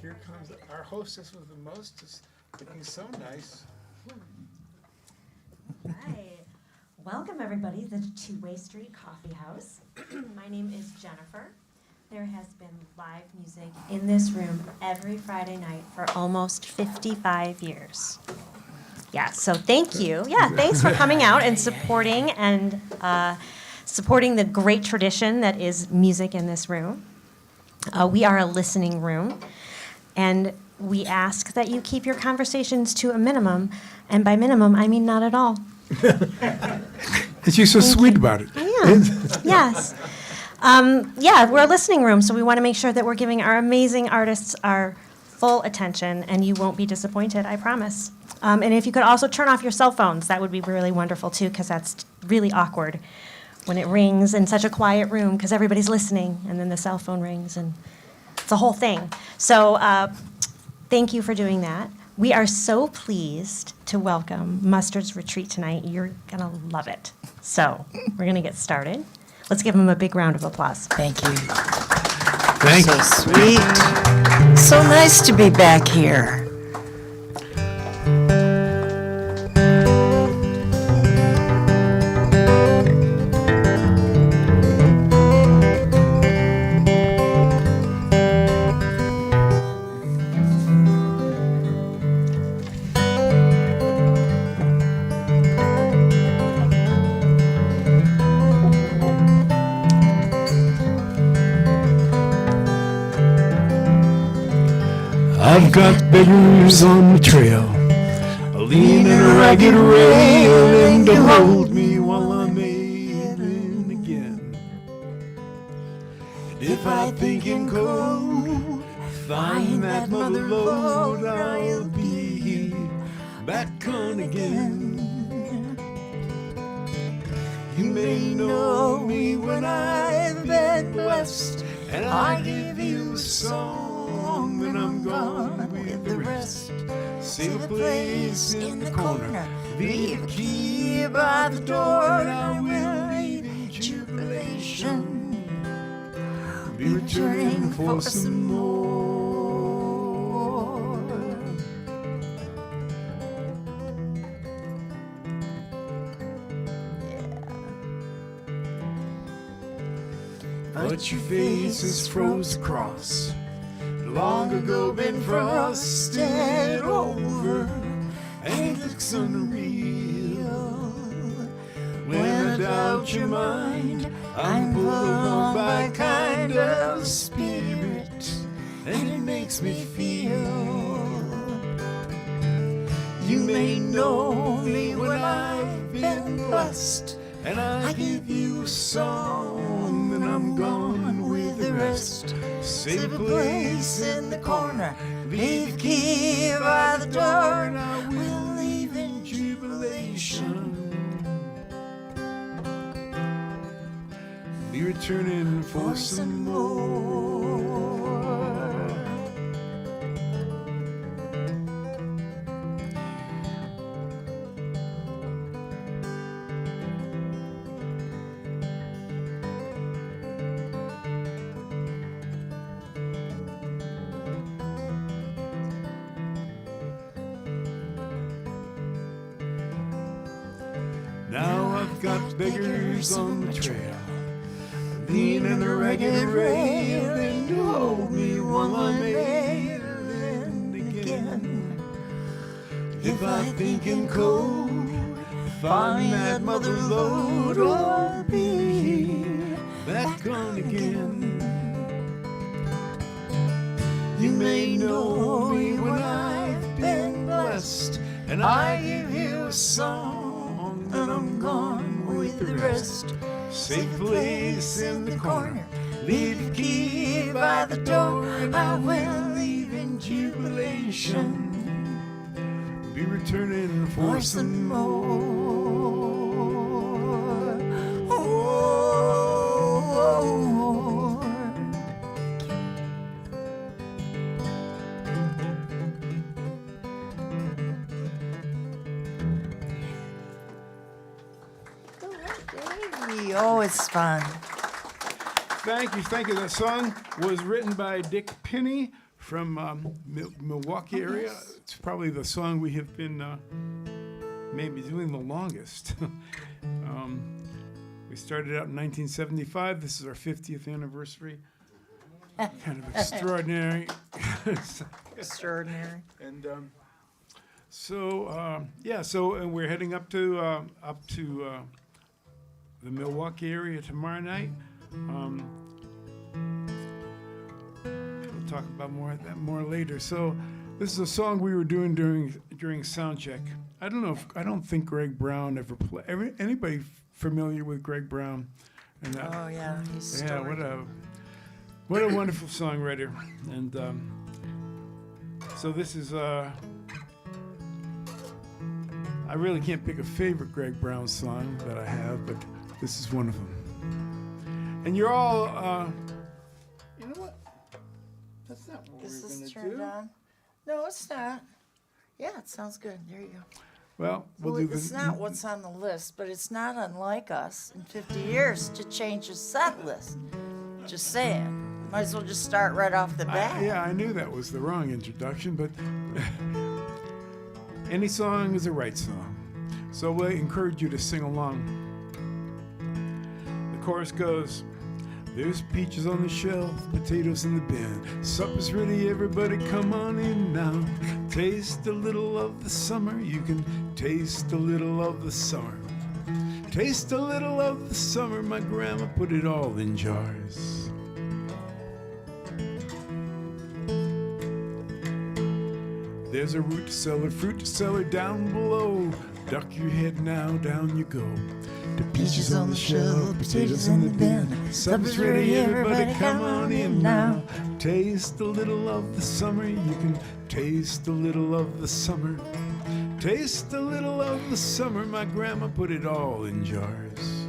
Here comes our hostess with the most, just looking so nice. Right. Welcome, everybody, to the Two-Way Street Coffee House. My name is Jennifer. There has been live music in this room every Friday night for almost 55 years. Yeah, so thank you. Yeah, thanks for coming out and supporting supporting the great tradition that is music in this room. We are a listening room, and we ask that you keep your conversations to a minimum, and by minimum, I mean not at all. And she's so sweet about it. I am, yes. Yeah, we're a listening room, so we want to make sure that we're giving our amazing artists our full attention, and you won't be disappointed, I promise. And if you could also turn off your cell phones, that would be really wonderful, too, because that's really awkward when it rings in such a quiet room because everybody's listening, and then the cell phone rings, and it's a whole thing. So thank you for doing that. We are so pleased to welcome Mustard's Retreat tonight. You're going to love it. So we're going to get started. Let's give them a big round of applause. Thank you. Thank So you. sweet. So nice to be back here. I've got beggars on the trail, leaning a ragged railing to hold me while I'm ailing again. And if I think in cold, find that mother load, I'll be back on again. You may know me when I've been blessed, and I give you a song. When I'm gone with the rest, save a place in the corner, leave a key by the door, and I will leave in jubilation, be returning for some more. But your face is froze across, long ago been frosted over, and it looks unreal. When I doubt your mind, I'm pulled along by a kind of spirit, and it makes me feel. You may know me when I've been blessed, and I give you a song, and I'm gone with the rest. Save a place in the corner, leave a key by the door, and I will leave in jubilation, be returning for some more. Now I've got beggars on the trail, leaning a ragged railing to hold me while I'm ailing again. If I think in cold, find that mother load, I'll be back on again. You may know me when I've been blessed, and I give you a song, and I'm gone with the rest. Safe place in the corner, leave a key by the door, and I will leave in jubilation, be returning for some more. Oh. Oh, it's fun. Thank you. That song was written by Dick Pinney from Milwaukee area. It's probably the song we have been maybe doing the longest. We started out in 1975. This is our 50th anniversary. Kind of extraordinary. Extraordinary. And and we're heading up to the Milwaukee area tomorrow night. We'll talk about more later. So this is a song we were doing during sound check. I don't think Greg Brown ever played. Anybody familiar with Greg Brown? And Oh, yeah. He's yeah, storied. what a wonderful songwriter. And so this is I really can't pick a favorite Greg Brown song that I have, but this is one of them. And you're all, you know what? That's not what Is we're this going to turned do. on? No, it's not. Yeah, it sounds good. There you go. Well, we'll Well, do it's the. not what's on the list, but it's not unlike us in 50 years to change the set list. Just saying. Might as well just start right off the bat. Yeah, I knew that was the wrong introduction, but any song is a right song. So we encourage you to sing along. The chorus goes, there's peaches on the shelf, potatoes in the bin. Supper's ready, everybody come on in now. Taste a little of the summer, you can taste a little of the summer. Taste a little of the summer, my grandma put it all in jars. There's a root cellar, fruit cellar down below. Duck your head now, down you go. The peaches on the shelf, potatoes in the bin. Supper's ready, everybody come on in now. Taste a little of the summer, you can taste a little of the summer. Taste a little of the summer, my grandma put it all in jars.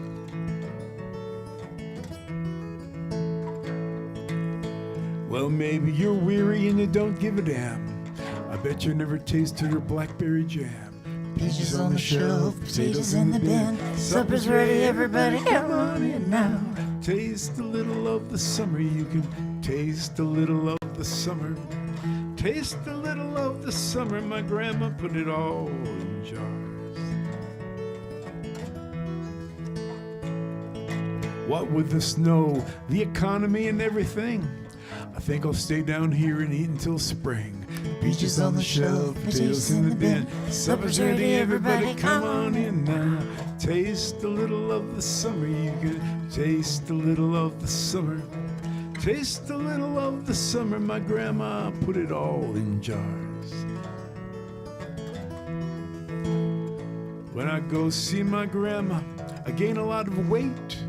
Well, maybe you're weary and you don't give a damn. I bet you never tasted her blackberry jam. Peaches on the shelf, potatoes in the bin. Supper's ready, everybody come on in now. Taste a little of the summer, you can taste a little of the summer. Taste a little of the summer, my grandma put it all in jars. What with the snow, the economy and everything, I think I'll stay down here and eat until spring. Peaches on the shelf, potatoes in the bin. Supper's ready, everybody come on in now. Taste a little of the summer, you can taste a little of the summer. Taste a little of the summer, my grandma put it all in jars. When I go see my grandma, I gain a lot of weight.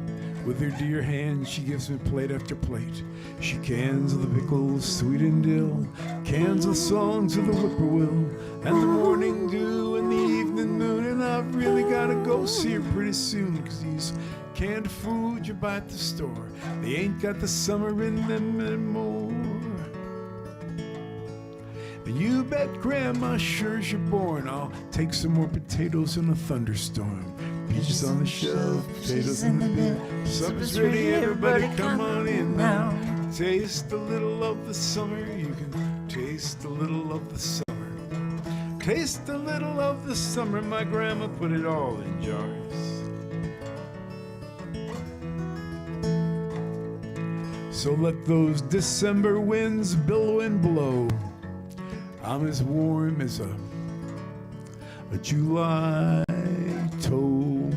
With her dear hand, she gives me plate after plate. She cans the pickles, sweet and dill, cans the songs of the whippoorwill, and the morning dew and the evening moon. And I've really gotta go see her pretty soon, 'cause these canned foods you buy at the store, they ain't got the summer in them anymore. And you bet Grandma, sure as you're born, I'll take some more potatoes in a thunderstorm. Peaches on the shelf, potatoes in the bin. Supper's ready, everybody come on in now. Taste a little of the summer, you can taste a little of the summer. Taste a little of the summer, my grandma put it all in jars. So let those December winds billow and blow. I'm as warm as a July tomato.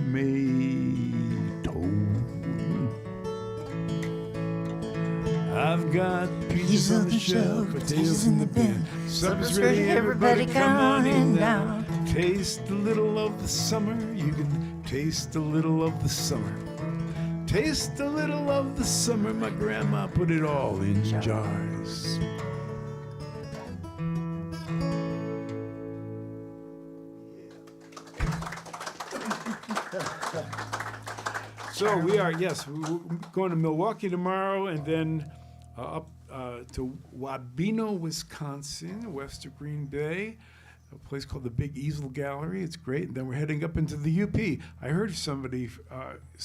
I've got peaches on the shelf, potatoes in the bin. Supper's ready, everybody come on in now. Taste a little of the summer, you can taste a little of the summer. Taste a little of the summer, my grandma put it all in jars. So we are, yes, we're going to Milwaukee tomorrow, and then up to Wabeno, Wisconsin, west of Green Bay, a place called the Big Easel Gallery. It's great. And then we're heading up into the UP. I heard somebody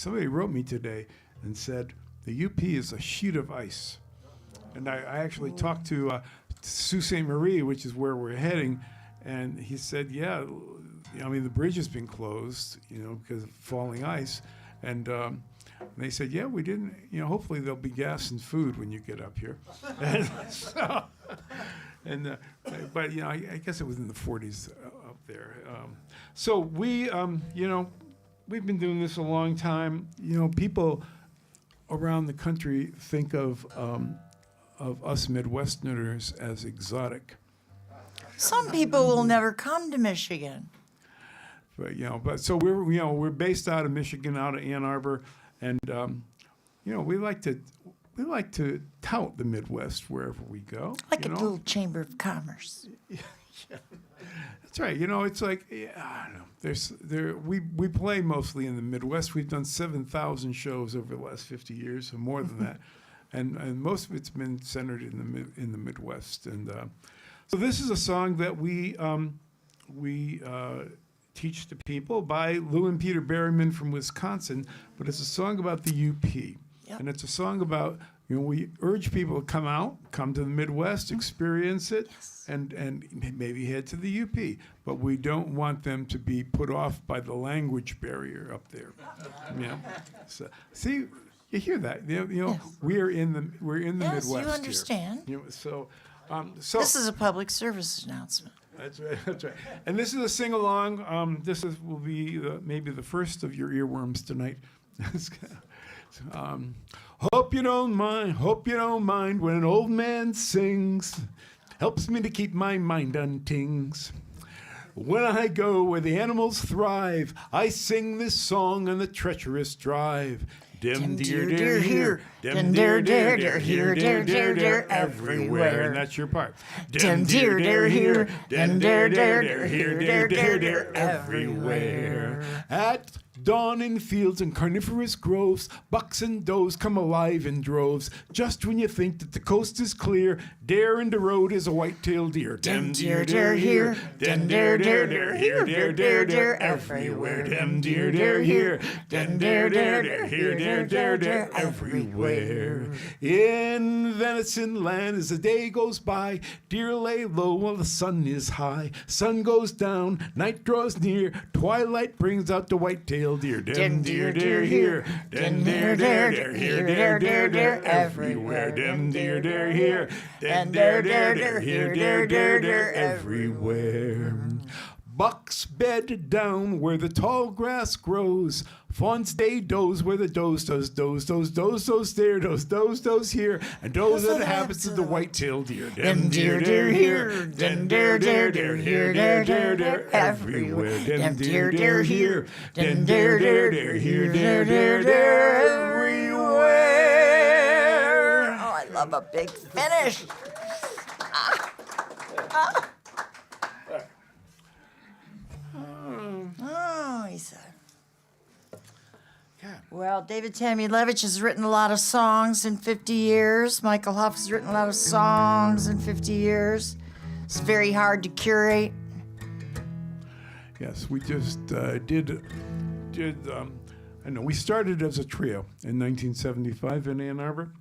wrote me today and said the UP is a sheet of ice. And I actually talked to Sault Ste. Marie, which is where we're heading, and he said, yeah, I mean, the bridge has been closed, because of falling ice. And they said, yeah, we didn't, hopefully there'll be gas and food when you get up here. And so, but, I guess it was in the 40s up there. So we, we've been doing this a long time. People around the country think of us Midwesterners as exotic. Some people will never come to Michigan. But so we're based out of Michigan, out of Ann Arbor, and we like to tout the Midwest wherever we go. Like a little chamber of commerce. Yeah. That's right. It's like, I don't know. We play mostly in the Midwest. We've done 7,000 shows over the last 50 years, or more than that, and most of it's been centered in the Midwest. And so this is a song that we teach to people by Lou and Peter Berryman from Wisconsin, but it's a song about the UP. Yep. And it's a song about, we urge people to come to the Midwest, experience it, Yes. and maybe head to the UP. But we don't want them to be put off by the language barrier up there. So, see, you hear that? Yes. We're in the Yes, Midwest you understand. here. So This is a public service announcement. That's right. That's right. And this is a sing along. Will be maybe the first of your earworms tonight. Hope you don't mind when an old man sings. Helps me to keep my mind on tings. When I go where the animals thrive, I sing this song on the treacherous drive. Dim dear dear here, dim dear dear dear here, dear dear dear everywhere. And that's your part. Dim dear dear here, dim dear dear dear here, dear dear dear everywhere. At dawn in fields and carnivorous groves, bucks and does come alive in droves. Just when you think that the coast is clear, there in the road is a white-tailed deer. Dim deer deer here, dim deer deer deer here, deer deer deer everywhere. Dim deer deer here, dim deer deer deer here, deer deer deer everywhere. In venison land as the day goes by, deer lay low while the sun is high. Sun goes down, night draws near, twilight brings out the white-tailed deer. Dim deer deer here, dim deer deer deer here, deer deer deer everywhere. Dim deer deer here, dim deer deer deer here, deer deer deer everywhere. Bucks bed down where the tall grass grows. Fawns stay does where the does there, does here, and does at the habits of the white-tailed deer. Dim deer deer here, dim deer deer deer here, deer deer deer everywhere. Dim deer deer here, dim deer deer deer here, deer deer deer everywhere. Oh, I love a big finish. Oh, he said. Yeah. Well, David Tamulevich has written a lot of songs in 50 years. Michael Huff has written a lot of songs in 50 years. It's very hard to curate. Yes, we just did. I know we started as a trio in 1975 in Ann Arbor,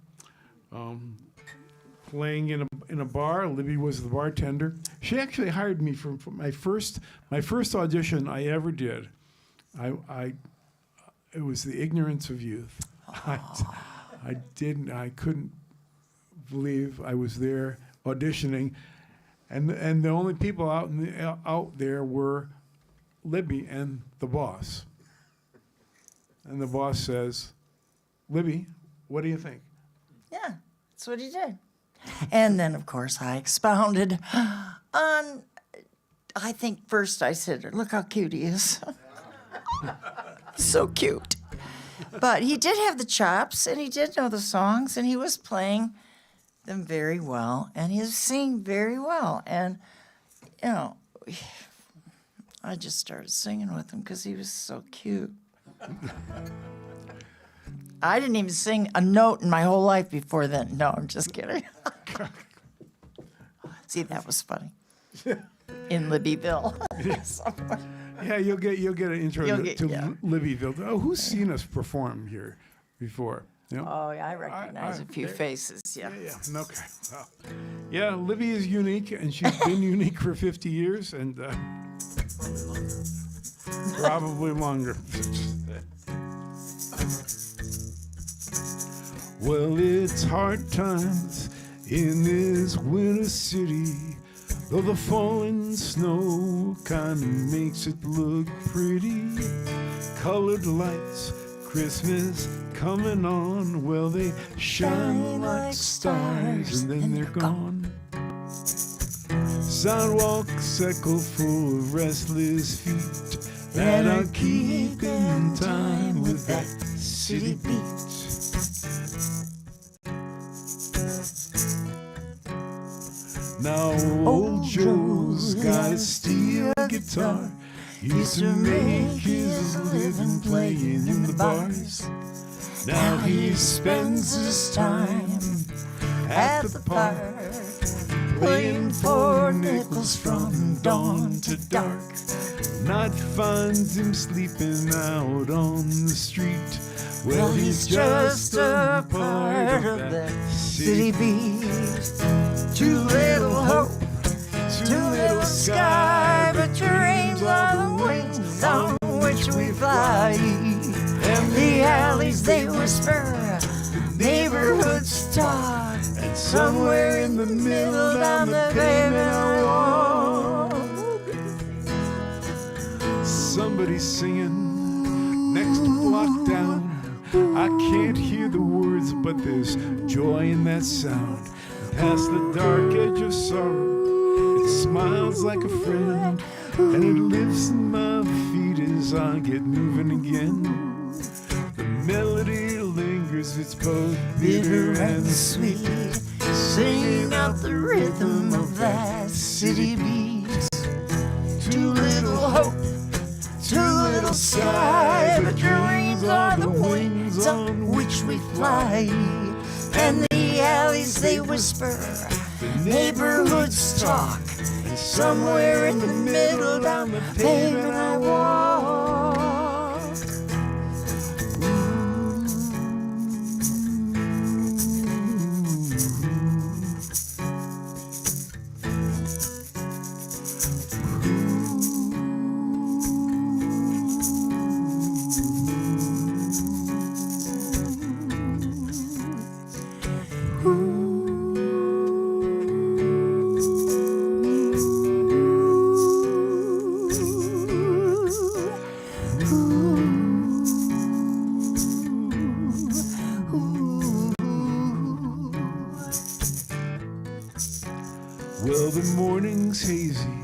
playing in a bar. Libby was the bartender. She actually hired me for my first audition I ever did. It was the ignorance of youth. I couldn't believe I was there auditioning, and the only people out there were Libby and the boss. And the boss says, "Libby, what do you think?" Yeah, that's what he did. And then, of course, I expounded on, I think first I said, look how cute he is. So cute. But he did have the chops, and he did know the songs, and he was playing them very well, and he was singing very well. And, I just started singing with him because he was so cute. I didn't even sing a note in my whole life before then. No, I'm just kidding. See, that was funny. In Libbyville. Yeah, you'll get an intro to yeah. Libbyville. Oh, who's seen us perform here before? Oh, yeah, I recognize a few faces, yeah. Yeah. Okay. Well, Yeah, Libby is unique, and she's been unique for 50 years, and probably longer. Well, it's hard times in this winter city, though the falling snow kind of makes it look pretty. Colored lights, Christmas coming on, well, they shine like stars and then they're gone. Sidewalks echo full of restless feet that are keeping time with that city beat. Now old Joe's got a steel guitar, used to make his living playing in the bars. Now he spends his time at the park, playing for nickels from dawn to dark. Night finds him sleeping out on the street. Well, he's just a part of that city beat. Too little hope, too little sky, but dreams are the wings on which we fly. And the alleys they whisper, neighborhoods talk, and somewhere in the middle down the pavement I walk. Somebody's singing next block down. I can't hear the words, but there's joy in that sound. Past the dark edge of sorrow, it smiles like a friend, and it lifts my feet as I get moving again. The melody lingers, it's both bitter and sweet, singing out the rhythm of that city beat. Too little hope, too little sky, but dreams are the wings on which we fly. And the alleys they whisper, the neighborhoods talk, and somewhere in the middle down the pavement I walk. Well, the morning's hazy,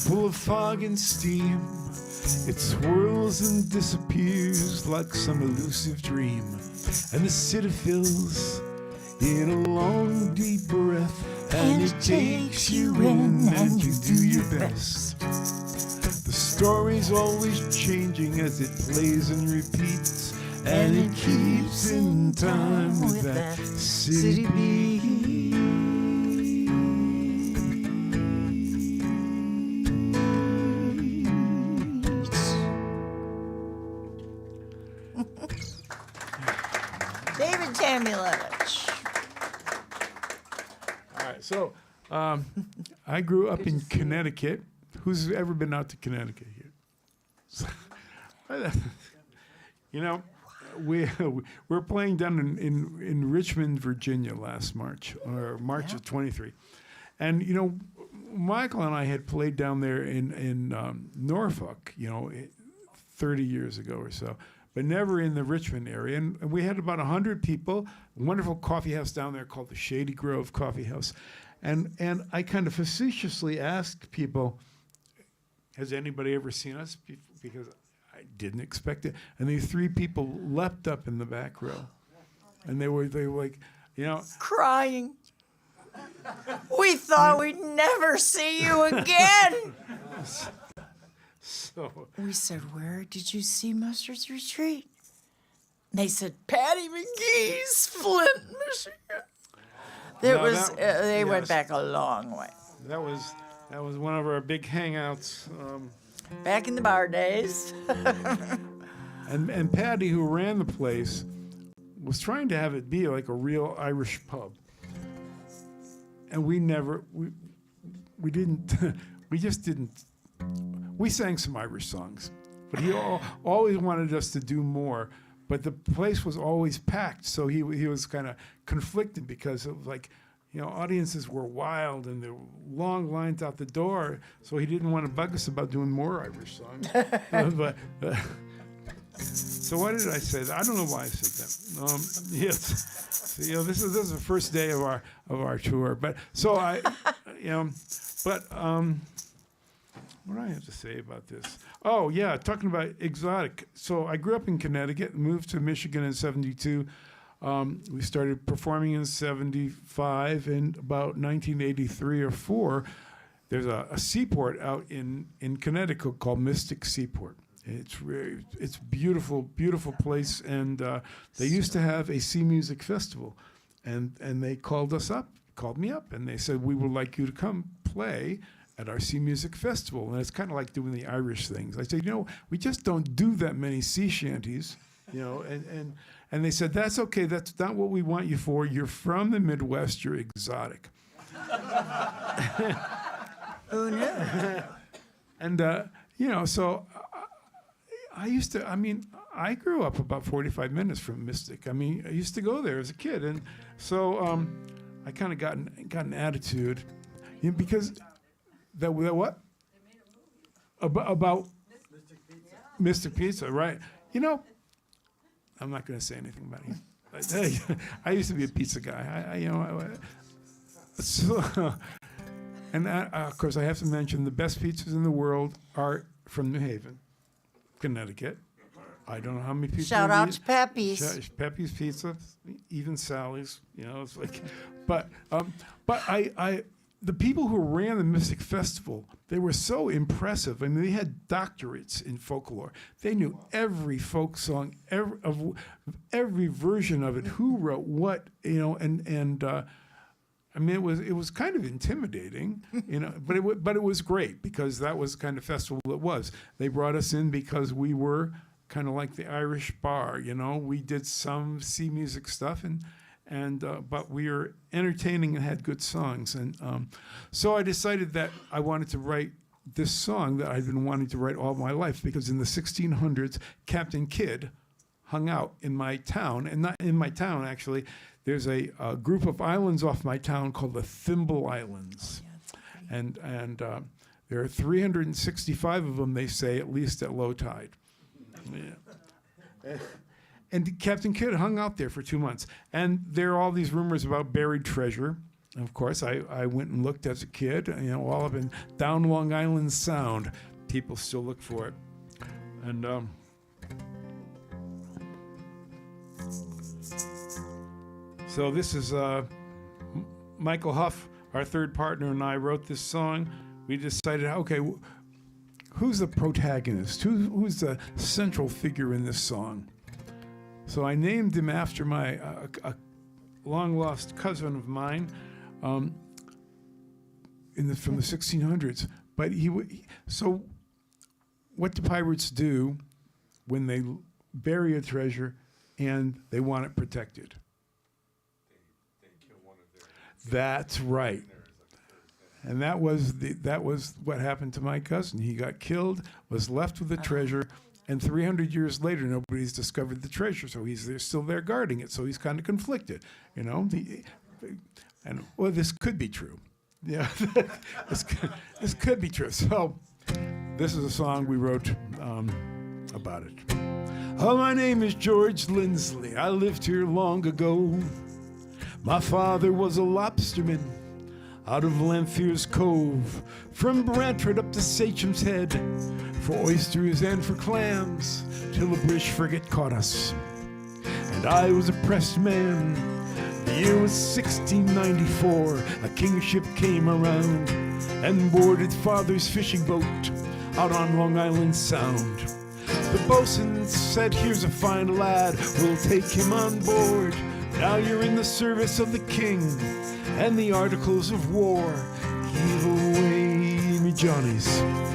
full of fog and steam. It swirls and disappears like some elusive dream. And the city fills in a long, deep breath, and it takes you in and you do your best. The story's always changing as it plays and repeats, and it keeps in time with that city beat. David Tamulevich. All right, so I grew up in Connecticut. Who's ever been out to Connecticut here? You know, we're playing down in Richmond, Virginia last March, or March of 23. And, you know, Michael and I had played down there in Norfolk, you know, 30 years ago or so, but never in the Richmond area. And we had about 100 people, a wonderful coffee house down there called the Shady Grove Coffee House. And I kind of facetiously asked people, has anybody ever seen us? Because I didn't expect it. And these three people leapt up in the back row. And they were like, you know. Crying. We thought we'd never see you again. So We said, where did you see Mustard's Retreat? They said, Patty McGee's, Flint, Michigan. They went back a long way. that was one of our big hangouts. Back in the bar days. And Patty, who ran the place, was trying to have it be like a real Irish pub. and we didn't, we just didn't. We sang some Irish songs, but he always wanted us to do more. But the place was always packed, so he was kind of conflicted because of audiences were wild and there were long lines out the door. So he didn't want to bug us about doing more Irish songs. So why did I say that? I don't know why I said that. Yes, so, this is the first day of our tour. But so what do I have to say about this? Oh, yeah, talking about exotic. So I grew up in Connecticut, moved to Michigan in 72. We started performing in 75, and about 1983 or 4, there's a seaport out in Connecticut called Mystic Seaport. It's beautiful, beautiful place, and they used to have a sea music festival, and they called me up, and they said, we would like you to come play at our sea music festival. And it's kind of like doing the Irish things. I said, we just don't do that many sea shanties, and they said, that's okay, that's not what we want you for. You're from the Midwest, you're exotic. Who knew? And, so I grew up about 45 minutes from Mystic. I used to go there as a kid. And so I kind of got an attitude, because that what? About Mystic Pizza, right? I'm not going to say anything about it. I used to be a pizza guy. And of course, I have to mention the best pizzas in the world are from New Haven, Connecticut. I don't know how many people. Shout out to Pepe's. Pepe's Pizza, even Sally's. It's like, but the people who ran the Mystic Festival, they were so impressive. They had doctorates in folklore. They knew every folk song, every version of it, who wrote what, and it was kind of intimidating, but it was great because that was the kind of festival it was. They brought us in because we were kind of like the Irish bar, We did some sea music stuff, but we were entertaining and had good songs. And so I decided that I wanted to write this song that I'd been wanting to write all my life, because in the 1600s, Captain Kidd hung out in my town, and not in my town, actually. There's a group of islands off my town called the Thimble Islands. And there are 365 of them, they say, at least at low tide. Yeah. And Captain Kidd hung out there for 2 months. And there are all these rumors about buried treasure. And of course, I went and looked as a kid, all up in down Long Island Sound. People still look for it. And so this is Michael Huff, our third partner, and I wrote this song. We decided, okay, who's the protagonist? Who's the central figure in this song? So I named him after my a long-lost cousin of mine from the 1600s. But so what do pirates do when they bury a treasure and they want it protected? They kill one of their. That's right. And that was what happened to my cousin. He got killed, was left with the treasure, and 300 years later, nobody's discovered the treasure. So they're still there guarding it. So he's kind of conflicted, this could be true. Yeah, this could be true. So this is a song we wrote about it. Oh, my name is George Lindsley. I lived here long ago. My father was a lobsterman out of Lanfear's Cove, from Brantford up to Sachem's Head, for oysters and for clams, till a British frigate caught us. And I was a pressed man. The year was 1694. A kingship came around and boarded father's fishing boat out on Long Island Sound. The bosun said, here's a fine lad, we'll take him on board. Now you're in the service of the king and the articles of war. Heave away, me Johnnies,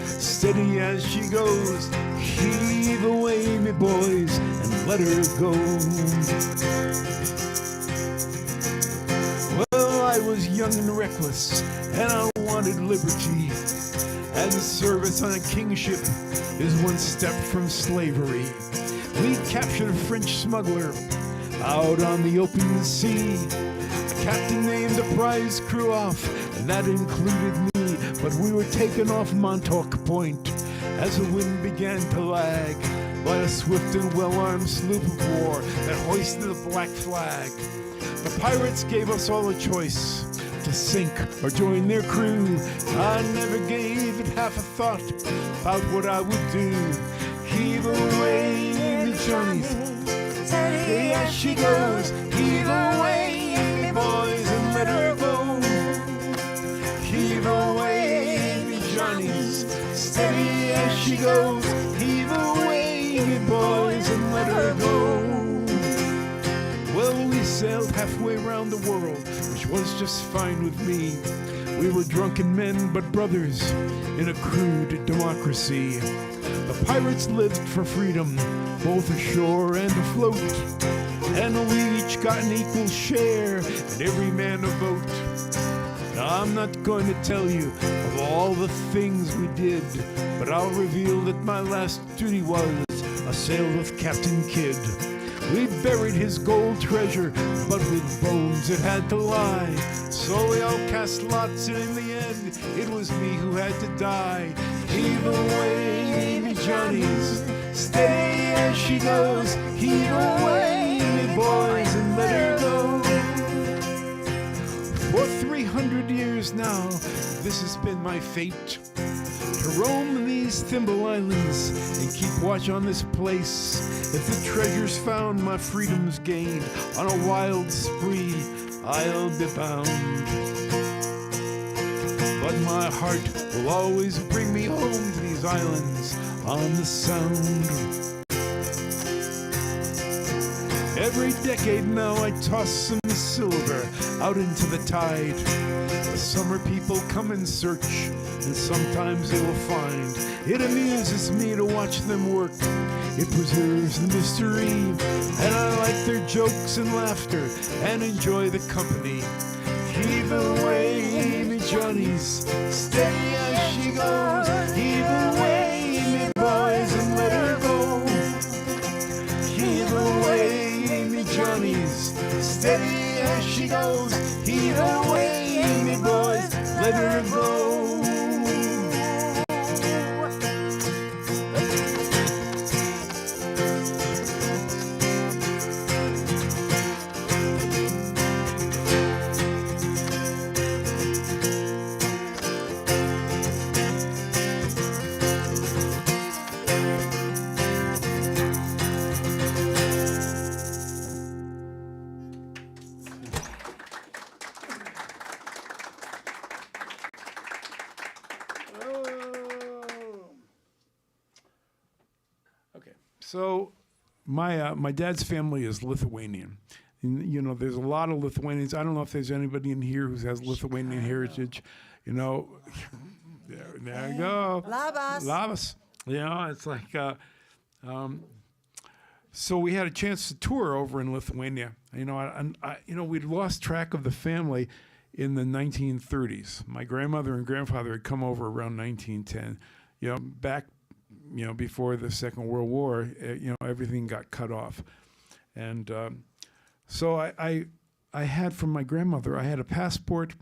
steady as she goes. Heave away, me boys, and let her go. Well, I was young and reckless, and I wanted liberty. And service on a kingship is one step from slavery. We captured a French smuggler out on the open sea. The captain named a prize crew off, and that included me. But we were taken off Montauk Point as the wind began to lag by a swift and well-armed sloop of war that hoisted the black flag. The pirates gave us all a choice to sink or join their crew. I never gave it half a thought about what I would do. Heave away, me Johnnies, steady as she goes. Heave away, me boys, and let her go. Heave away, me Johnnies, steady as she goes. Heave away, me boys, and let her go. Well, we sailed halfway around the world, which was just fine with me. We were drunken men, but brothers in a crude democracy. The pirates lived for freedom, both ashore and afloat. And we each got an equal share, and every man a vote. Now, I'm not going to tell you of all the things we did, but I'll reveal that my last duty was a sail with Captain Kidd. We buried his gold treasure, but with bones it had to lie. So we all cast lots, and in the end, it was me who had to die. Heave away, me Johnnies, steady as she goes. Heave away, me boys, and let her go. For 300 years now, this has been my fate, to roam these Thimble Islands and keep watch on this place. If the treasure's found, my freedom's gained. On a wild spree, I'll be bound. But my heart will always bring me home to these islands on the Sound. Every decade now I toss some silver out into the tide. The summer people come in search, and sometimes they will find. It amuses me to watch them work. It preserves the mystery, and I like their jokes and laughter and enjoy the company. Heave away, me Johnnies, steady as she goes. Heave away, me boys, and let her go. Heave away, me Johnnies, steady as she goes. Heave away, me boys, let her go. So my dad's family is Lithuanian. And, you know, there's a lot of Lithuanians. I don't know if there's anybody in here who has Lithuanian heritage. You know, there you go. Labas. Labas. You know, it's like, so we had a chance to tour over in Lithuania. You know, we'd lost track of the family in the 1930s. My grandmother and grandfather had come over around 1910. You know, back, you know, before the Second World War, you know, everything got cut off. And so I had from my grandmother, I had a passport,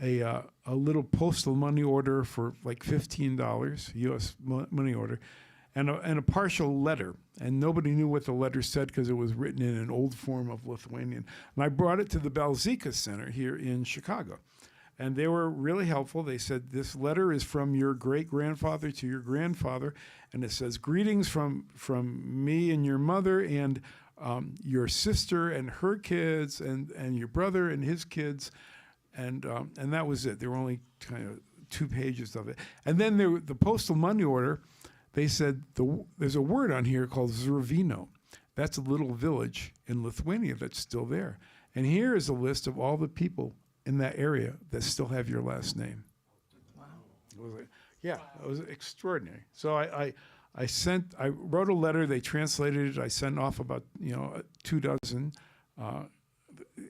a little postal money order for like $15, U.S. money order, and a partial letter. And nobody knew what the letter said because it was written in an old form of Lithuanian. And I brought it to the Balzika Center here in Chicago. And they were really helpful. They said, this letter is from your great-grandfather to your grandfather, and it says, greetings from me and your mother and your sister and her kids and your brother and his kids. And that was it. There were only kind of 2 pages of it. And then the postal money order, they said, there's a word on here called Zervino. That's a little village in Lithuania that's still there. And here is a list of all the people in that area that still have your last name. Wow. It was extraordinary. So I wrote a letter, they translated it, I sent off about 2 dozen, and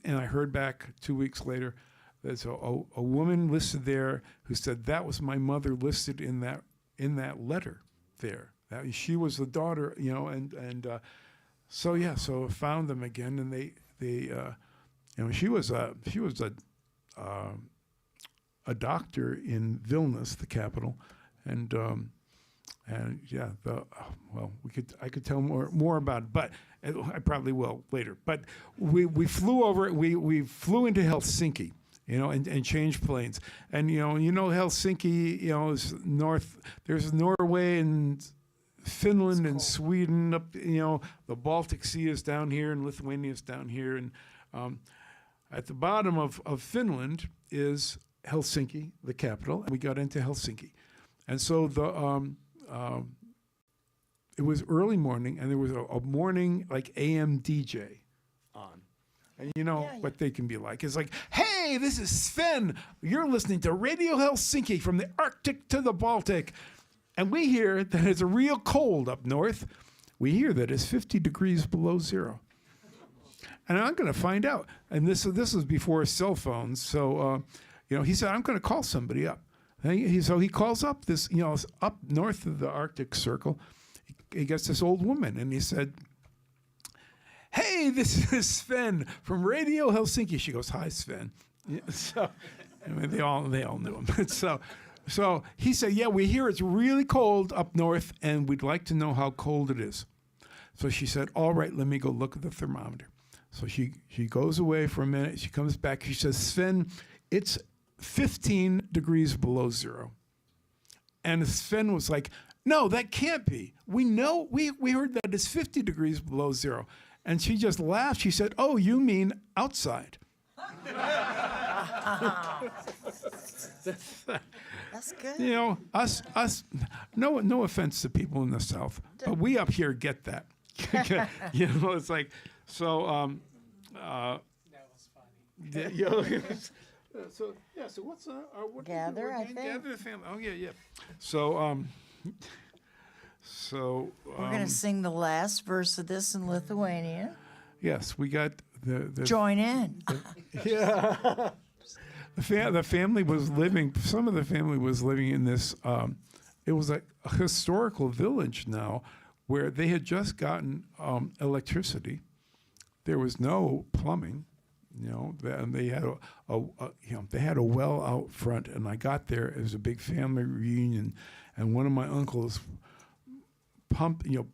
I heard back 2 weeks later. there's a woman listed there who said that was my mother listed in that letter there. That she was the daughter, so I found them again, and they she was a doctor in Vilnius, the capital, and I could tell more about it, but I probably will later. But we flew over. We flew into Helsinki, and changed planes. And Helsinki, is north. There's Norway and Finland and Sweden up. The Baltic Sea is down here, and Lithuania is down here, and at the bottom of Finland is Helsinki, the capital. And we got into Helsinki, and so it was early morning, and there was a morning like AM DJ on. And what they can be like. It's like, hey, this is Sven. You're listening to Radio Helsinki from the Arctic to the Baltic. And we hear that it's real cold up north. We hear that it's 50 degrees below zero. And I'm going to find out. And this was before cell phones. So, he said, I'm going to call somebody up. So he calls up this, up north of the Arctic Circle. He gets this old woman, and he said, hey, this is Sven from Radio Helsinki. She goes, hi, Sven. So they all knew him. So he said, yeah, we hear it's really cold up north, and we'd like to know how cold it is. So she said, all right, let me go look at the thermometer. So she goes away for a minute. She comes back. She says, Sven, it's 15 degrees below zero. And Sven was like, no, that can't be. We know, we heard that it's 50 degrees below zero. And she just laughed. She said, oh, you mean outside. That's good. Us. No offense to people in the South, but we up here get that. It's like, so. That was funny. So what's what Gather, I think. Gather the family. Oh yeah. So We're going to sing the last verse of this in Lithuanian. yes, we got the Join in. yeah. The family was living. Some of the family was living in this. It was a historical village now, where they had just gotten electricity. There was no plumbing, and they had a well out front. And I got there. It was a big family reunion, and one of my uncles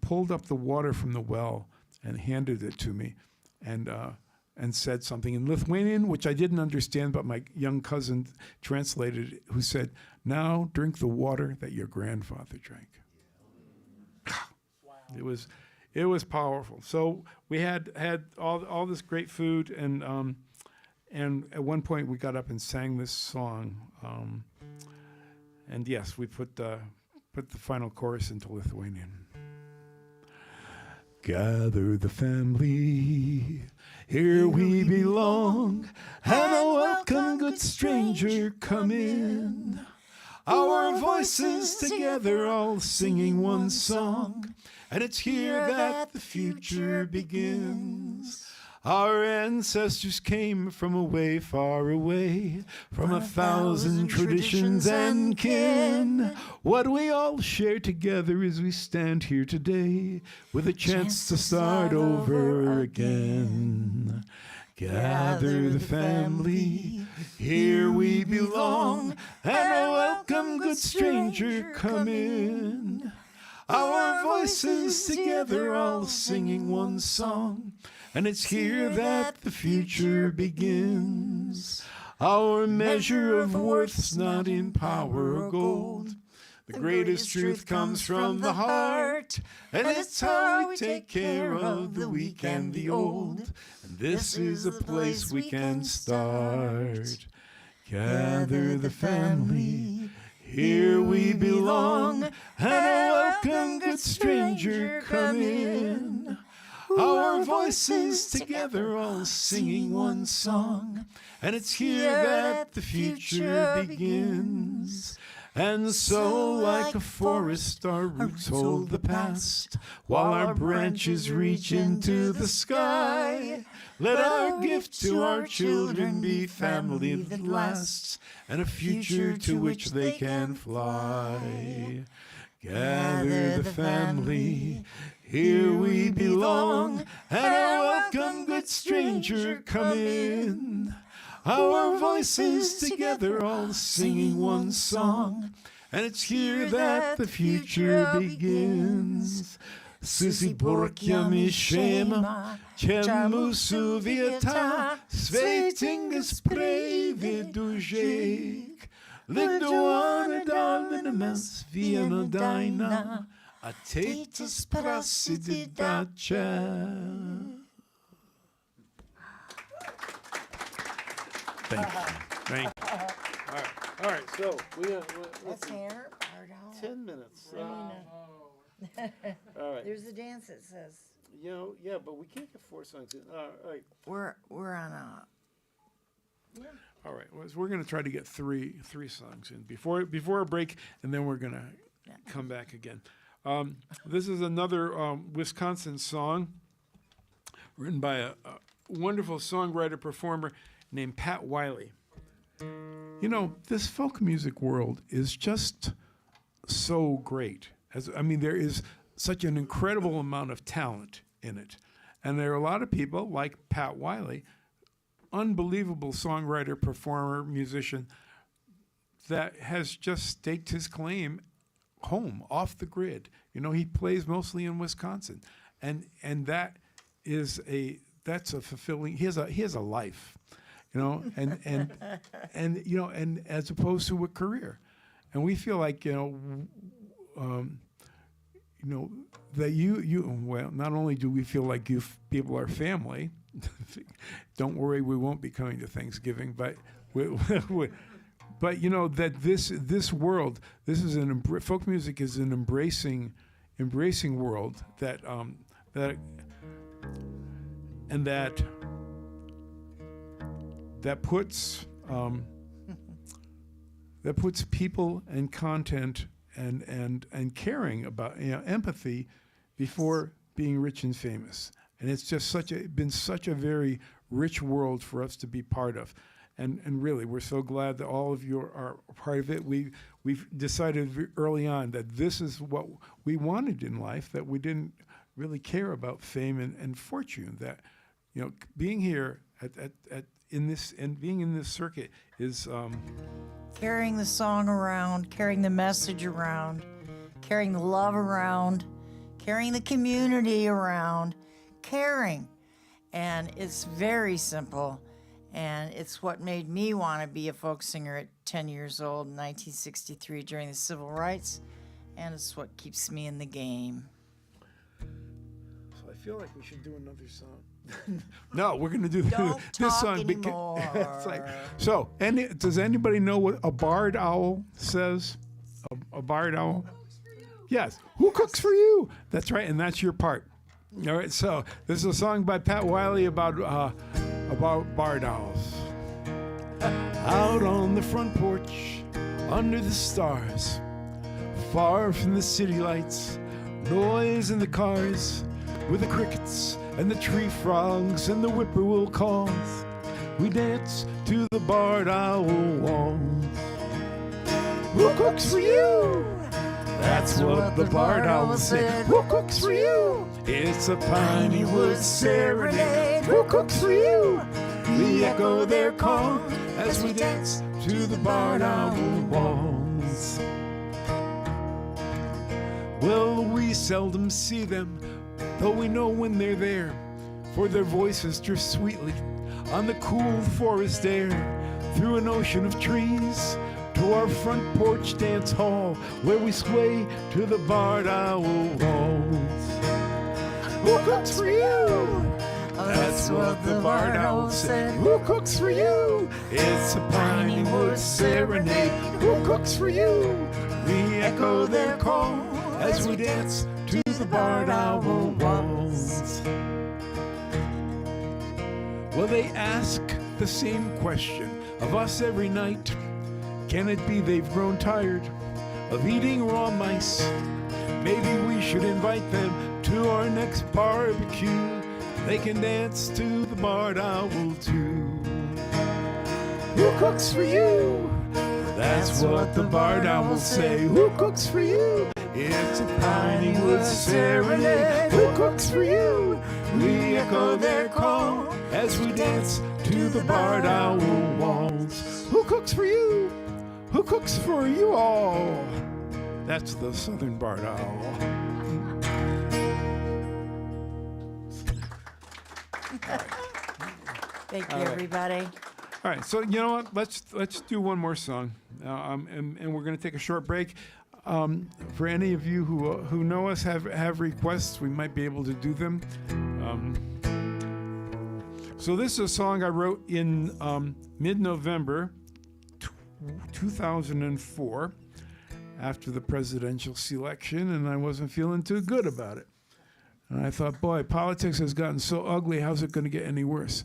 pulled up the water from the well and handed it to me, and said something in Lithuanian, which I didn't understand, but my young cousin translated it, who said, now drink the water that your grandfather drank. Wow. It was powerful. So we had all this great food, and at one point we got up and sang this song. And yes, we put the final chorus into Lithuanian. Gather the family, here we belong, and a welcome good stranger come in. Our voices together all singing one song, and it's here that the future begins. Our ancestors came from away, far away, from 1,000 traditions and kin. What we all share together as we stand here today, with a chance to start over again. Gather the family, here we belong, and a welcome good stranger come in. Our voices together all singing one song, and it's here that the future begins. Our measure of worth's not in power or gold. The greatest truth comes from the heart, and it's how we take care of the weak and the old. And this is a place we can start. Gather the family, here we belong, and a welcome good stranger come in. Our voices together all singing one song, and it's here that the future begins. And so like a forest our roots hold the past, while our branches reach into the sky. Let our gift to our children be family that lasts, and a future to which they can fly. Gather the family, here we belong, and a welcome, good stranger, come in. Our voices together all singing one song, and it's here that the future begins. Susi porkjami shema, čemu su vieta, svetingas pravi dužek. Liduana dalmina mes viena daina, ateitis prasideda čia. Thank you. Thank you. All right. So we That's hair, part out. 10 minutes. All right. There's a dance that says Yeah, but we can't get 4 songs in. All right. we're on a. All right, well, so we're going to try to get three songs in before a break, and then we're going to come back again. This is another Wisconsin song written by a wonderful songwriter performer named Pat Wiley. You know, this folk music world is just so great. There is such an incredible amount of talent in it, and there are a lot of people like Pat Wiley, unbelievable songwriter, performer, musician, that has just staked his claim home, off the grid. You know, he plays mostly in Wisconsin, and that's a fulfilling. He has a life, you know, and you know, and as opposed to a career, and we feel like you know that you well, not only do we feel like you people are family. Don't worry, we won't be coming to Thanksgiving, but but you know that this world, this is folk music is an embracing world that puts people and content and caring about, you know, empathy before being rich and famous. And it's just been such a very rich world for us to be part of. And really, we're so glad that all of you are part of it. We've decided early on that this is what we wanted in life, that we didn't really care about fame and fortune. That, you know, being here in this circuit is Carrying the song around, carrying the message around, carrying the love around, carrying the community around, caring. And it's very simple. And it's what made me want to be a folk singer at 10 years old in 1963 during the civil rights. And it's what keeps me in the game. So I feel like we should do another song. no, we're going to do Don't this talk song. anymore. It's like, so, does anybody know what a barred owl says? A barred owl? Yes. Who cooks for you? That's right, and that's your part. All right, so this is a song by Pat Wiley about barred owls. Out on the front porch, under the stars, far from the city lights, noise in the cars, with the crickets and the tree frogs and the whippoorwill calls, we dance to the barred owl walls. Who cooks for you? That's what the barred owl said. Who cooks for you? It's a piney wood serenade. Who cooks for you? We echo their call as we dance to the barred owl walls. Well, we seldom see them, though we know when they're there, for their voices drift sweetly on the cool forest air, through an ocean of trees, to our front porch dance hall, where we sway to the barred owl walls. Who cooks for you? That's what the barred owl said. Who cooks for you? It's a piney wood serenade. Who cooks for you? We echo their call as we dance to the barred owl walls. Well, they ask the same question of us every night. Can it be they've grown tired of eating raw mice? Maybe we should invite them to our next barbecue They can dance to the barred owl too. Who cooks for you? That's what the barred owls say. Who cooks for you? It's a piney wood serenade. Who cooks for you? We echo their call as we dance to the barred owl walls. Who cooks for you? Who cooks for you all? That's the southern barred owl. Thank you, All right. everybody. All right, so you know what? Let's do one more song, and we're going to take a short break. For any of you who know us, have requests, we might be able to do them. So this is a song I wrote in mid-November 2004, after the presidential selection, and I wasn't feeling too good about it. And I thought, boy, politics has gotten so ugly. How's it going to get any worse?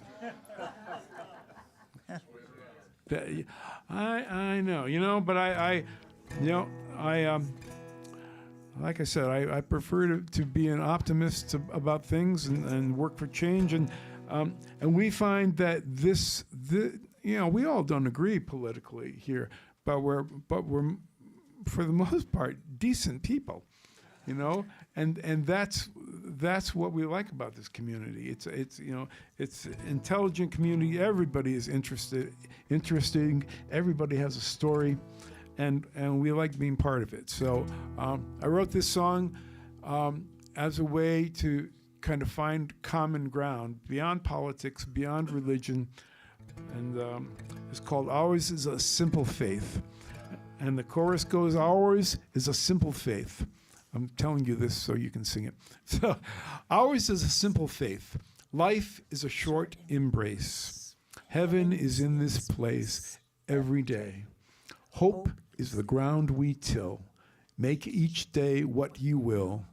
I know, but I like I said, I prefer to be an optimist about things and work for change, and we find that we all don't agree politically here, but we're for the most part decent people, and that's what we like about this community. It's an intelligent community. Everybody is interesting. Everybody has a story, and we like being part of it. So I wrote this song as a way to kind of find common ground beyond politics, beyond religion, and it's called "Ours is a Simple Faith," and the chorus goes, "Ours is a simple faith." I'm telling you this so you can sing it. So, ours is a simple faith. Life is a short embrace. Heaven is in this place every day. Hope is the ground we till. Make each day what you will.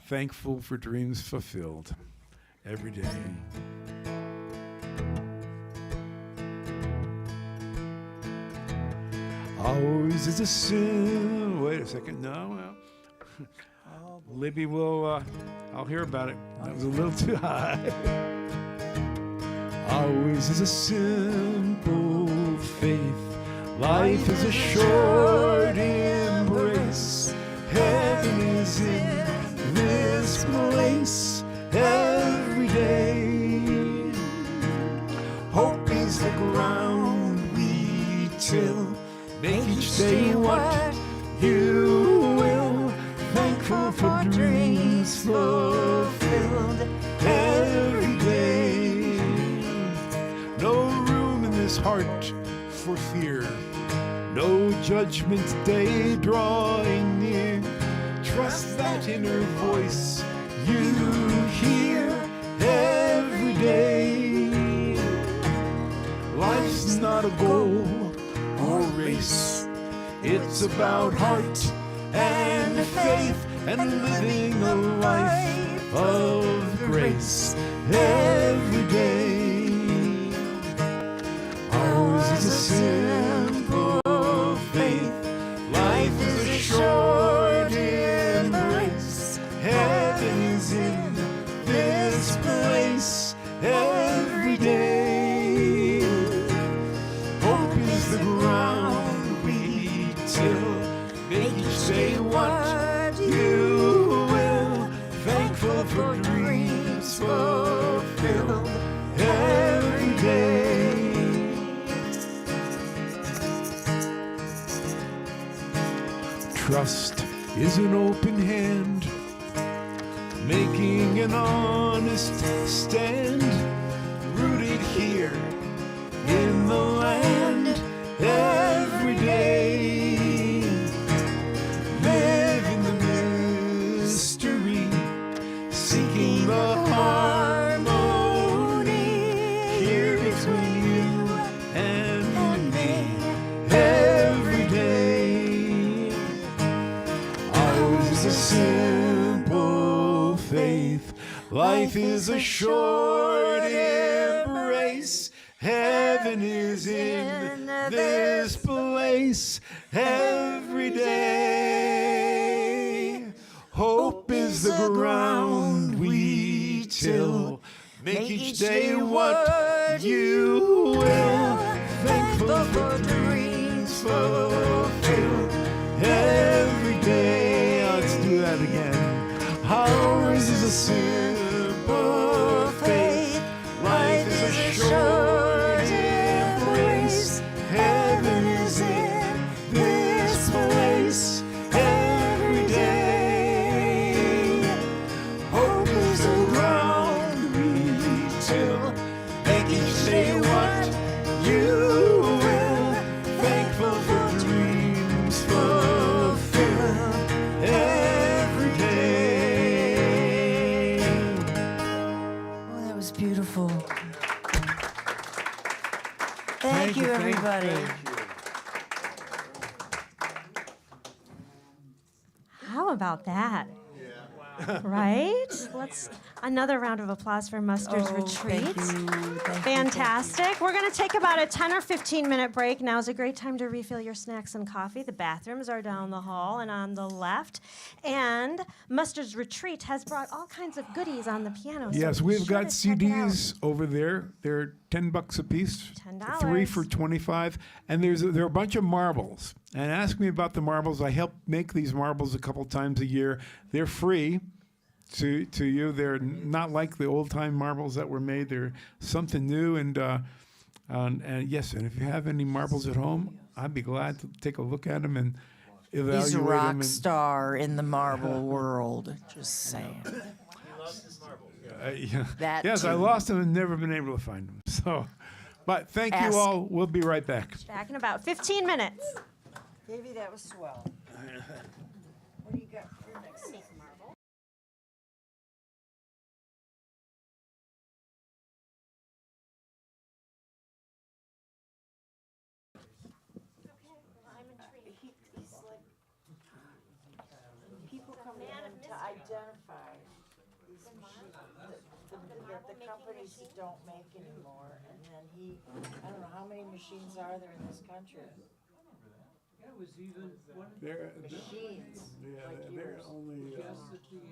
Thankful for dreams fulfilled every day. Ours is a sin. Wait a second. No. Libby will, I'll hear about it. That was a little too high. Ours is a simple faith. Life is a short embrace. Heaven is in this place every day. Hope is the ground we till. Make each day what you will. Thankful for dreams fulfilled every day. No room in this heart for fear. No judgment day drawing near. Trust that inner voice you hear every day. Life's not a goal or race. It's about heart and faith and living a life of grace every day. Ours is a simple faith. Life is a short embrace. Heaven is in this place every day. Hope is the ground we till. Make each day what you will. Thankful for dreams fulfilled every day. Trust is an open hand, making an honest stand, rooted here in the land every day. Living the mystery, seeking the harmony here between you and me every day. Ours is a simple faith. Life is a short embrace. Heaven is in this place every day. Hope is the ground we till. Make each day what you will. Thankful for dreams fulfilled. Every day, let's do that again. Ours is a simple faith. Life is a short embrace. Heaven is in this place. Every day, hope is around me till. Make each day what you will. Thankful for dreams fulfilled. Every day. Oh, that was beautiful. Thank you, everybody. How about that? Right? Let's another round of applause for Mustard's Retreat. Thank you. Fantastic. We're going to take about a 10 or 15 minute break. Now's a great time to refill your snacks and coffee. The bathrooms are down the hall and on the left. And Mustard's Retreat has brought all kinds of goodies on the piano. Yes, so be we've sure got to check it out. CDs over there. They're $10 a piece. $10. 3 for $25. And there are a bunch of marbles. And ask me about the marbles. I help make these marbles a couple times a year. They're free to you. They're not like the old time marbles that were made. They're something new. And yes, and if you have any marbles at home, I'd be glad to take a look at them and evaluate He's a them. rock star in the marble world. Just saying. Yeah. That Yes, I too. lost them and never been able to find them. So, but thank Ask. you all. We'll be right back. Back in about 15 minutes. Davey, that was swell. What do you got for your next? People come in to identify these machines that the companies don't make anymore, and then I don't know how many machines are there in this country? It was even one Machines. Yeah, like they're yours. only. just at the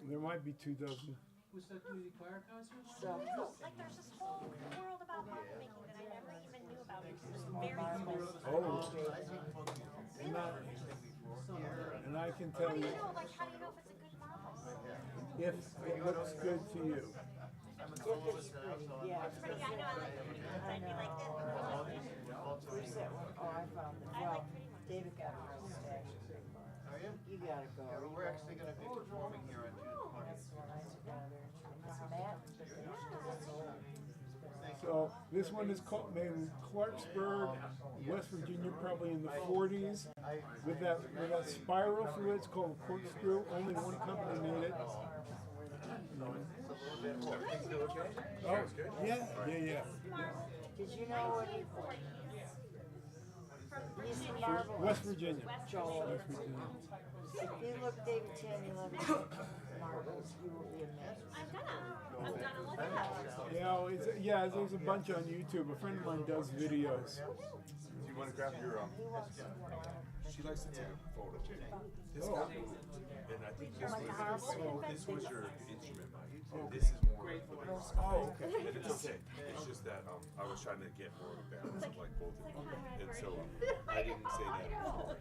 There might be 2 dozen. was that the choir concert? So, Like there's this whole world about marble making that I never even knew about. It's just very marbles. Oh. And I can tell you like how do you know if it's a good marble? if it looks good to you. If it's pretty, yeah. Pretty, I know I like pretty ones. I'd be like, Where's that one? Oh, I found it. Well, David got it from Stash. You gotta go. We're actually going to be performing here on June 20th. That's the one I took out of there. It's matte, but it's old. So this one is called made in Clarksburg, West Virginia, probably in the 40s. With that spiral through it, it's called a corkscrew. Only one company made it. Oh, yeah. Did you know what he's from Marble? West Virginia. Joel. West Virginia. If you look David 1011 marbles, you will be amazed. I'm gonna look it up. Yeah, there's a bunch on YouTube. A friend of mine does videos. Do you want to grab your She likes to take a photo. This got moved. And I think this was your instrument. This is more for the Oh, okay. and it's okay. It's just that I was trying to get more of a balance of like both of you. And so I didn't say that before.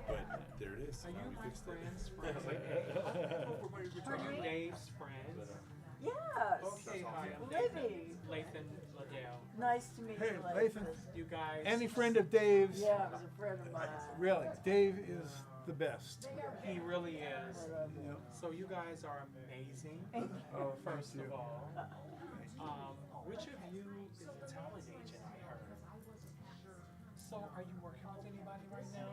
But there it is. Now we fixed it. Are you Dave's friends? Yes. Okay, hi, I'm Libby. Lathan Liddell. Nice to meet Hey, you, Lathan. You guys. Any friend of Dave's? Yeah, it was a friend of mine. Really, Dave is the best. He really is. Yeah. So you guys are amazing. Oh, First thank of you. all, which of you is a talent agent? I heard. So are you working with anybody right now?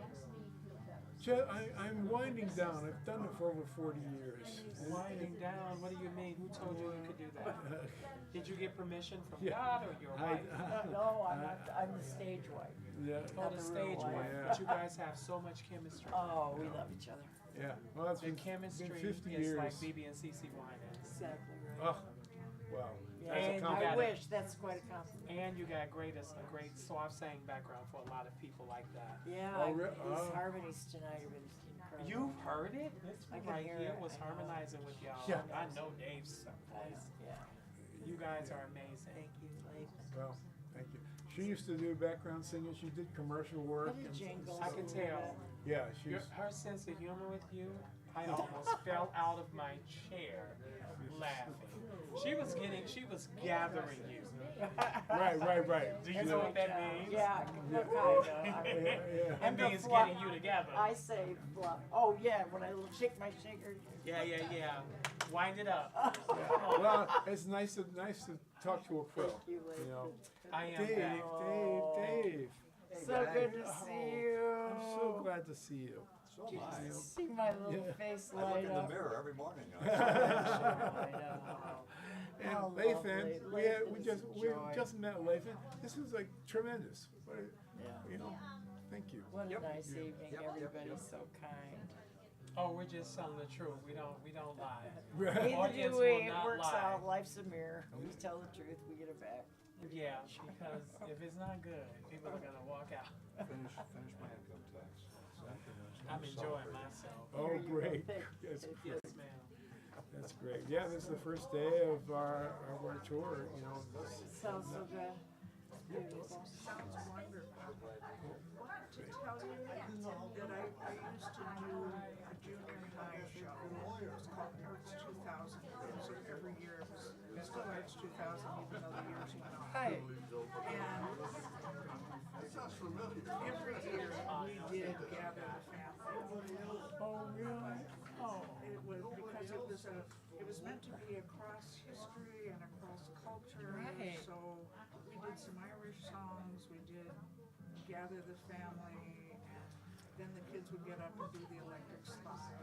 I'm winding down. I've done it for over 40 years. Winding down. What do you mean? Who told you you could do that? Did you get permission from Yeah. God or your wife? No, I'm not. I'm the stage wife. Yeah. Oh, the stage wife. Yeah. But you guys have so much chemistry. Oh, we love each other. Yeah. Well, it's The been chemistry 50 is years. like BB and CC Winans. Exactly right. Oh, wow. Yeah, That's a And you I compliment. got wish. That's quite a compliment. And you got a great soft saying background for a lot of people like that. Yeah, Oh, these oh. harmonies tonight have been incredible. You've heard it? This I one can right hear here it, was I know. harmonizing with y'all. Yeah. I know Dave's voice. Yeah. You guys are amazing. Thank you, Lathan. Well, thank you. She used to do background singing. She did commercial work. What did and- Jingles I can do tell. that? Yeah, she's. Her sense of humor with you, I almost fell out of my chair laughing. She was gathering you. Right. Do you know what that means? Yeah, look, I know. Yeah. That means fluff- getting you together. I say fluff. Oh, yeah, when I shake my shaker. Yeah. Wind it up. Well, it's nice to talk to a pro. Thank you, You know, I am Dave, back. Dave. So good to see you. I'm so glad to see you. So am I. See my little Yeah. face I look light in the up. mirror every morning. I know. And How Lathan, lovely. Lathan we is just a we joy. just met Lathan. This was like tremendous. Yeah. You know, thank you. What a nice evening. Everybody's so kind. Oh, we're just telling the truth. We don't lie. Right. Neither Audience do we. will It not works lie. out. Life's a mirror. We tell the truth. We get it back. Yeah, because if it's not good, people are gonna walk out. Finish my income tax. I'm enjoying myself. Oh, great. That's great. Yes, ma'am. That's great. Yeah, this is the first day of our tour. You know, Sounds so good. Beautiful. Sounds wonderful. To tell you that I used to do a junior high show. It was called Arts 2000. And so every year it was still Arts 2000, even though the years went on. Hi. And every year we did gather the family. Oh, really? Oh. It was because it was meant to be across history and across culture. Right. So we did some Irish songs, we did Gather the Family, and then the kids would get up and do the electric slide.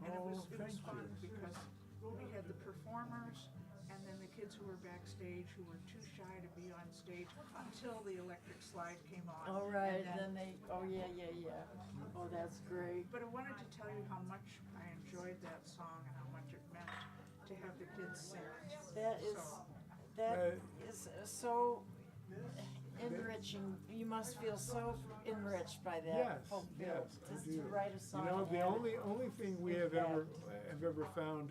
And it was thank fun you. because we had the performers and then the kids who were backstage who were too shy to be on stage until the electric slide came on. All right. And Then they. Oh, yeah. Oh, that's great. But I wanted to tell you how much I enjoyed that song and how much it meant to have the kids sing it. That is. So, That is so enriching. You must feel so enriched by that. yes, fulfilled. yes, I Just do. to write a song. You know, and the have it- only thing we have ever found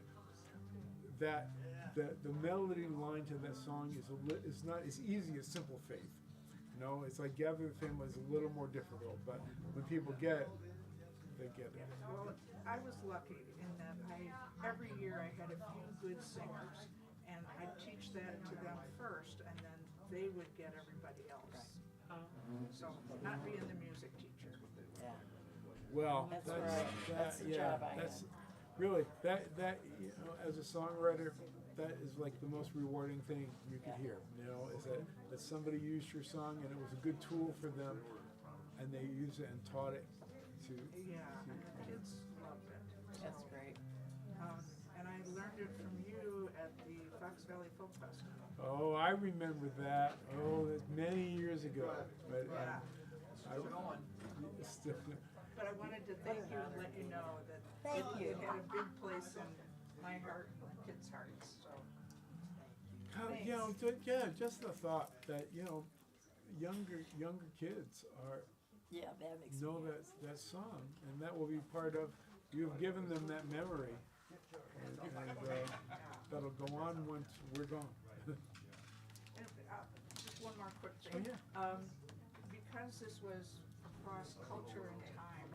that the melody line to that song is not as easy as Simple Faith. You know, it's like Gather the Family is a little more difficult, but when people get it, they get it. well, I was lucky in that every year I had a few good singers, and I'd teach that to them first, and then they would get everybody else. So, not being the music teacher. Yeah. Well, That's that's right. That's the yeah, job I that's had. really that you know, as a songwriter, that is like the most rewarding thing you could hear. You know, is that somebody used your song and it was a good tool for them, and they used it and taught it to. Yeah, and the kids loved it. That's great. And I learned it from you at the Fox Valley Folk Festival. Oh, I remember that. Oh, that's many years ago. But Yeah. still, But I wanted to thank you and let you know that Thank you. it had a big place in my heart and the kids' hearts, so. you know, just the thought that younger kids are Yeah, that makes know me. that song, and that will be part of. You've given them that memory, and that'll go on once we're gone. And, just one more quick thing. Oh, Because this was across culture and time,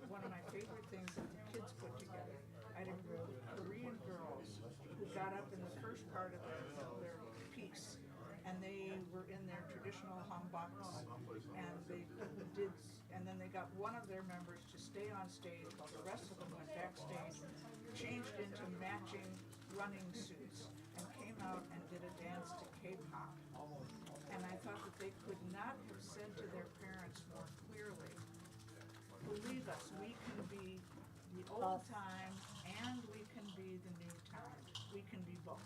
one of my favorite things that the kids put together, I had a group of Korean girls who got up in the first part of their piece, and they were in their traditional hanboks, and then they got one of their members to stay on stage while the rest of them went backstage, changed into matching running suits, and came out and did a dance to K-pop. And I thought that they could not have said to their parents more clearly, believe us, we can be the old time and we can be the new time. We can be both.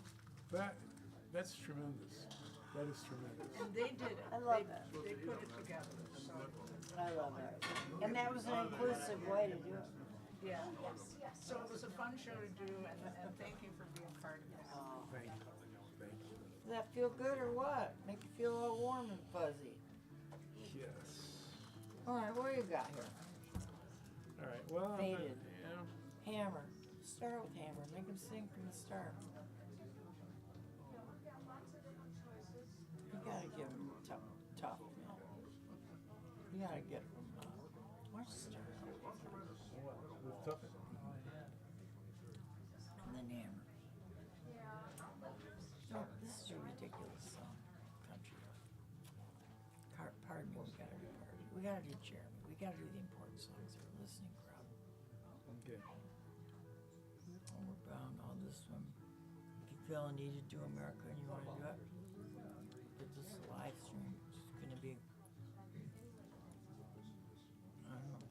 That's tremendous. That is tremendous. And they did it. I love They- that. They put it together, so. I love that. And that was an inclusive way to do it. Yeah. So it was a fun show to do, and thank you for being part of it. Oh, Thank you. Thank does that feel good or what? Make you feel all warm and fuzzy. you. Yes. All right, what do you got here? All right. Well, Faded. yeah. Hammer. Start with Hammer. Make him sing from the start. You gotta give him tough, man. You gotta get him. Where's start? With tough. And then Hammer. Oh, this is a ridiculous song. Country. Pardon me, we gotta do Pardon. We gotta do Jeremy. We gotta do the important songs. Our listening crowd. Okay. And we're bound on this one. If you feel a need to do America and you want to do it, but this is a live stream. It's going to be, I don't know,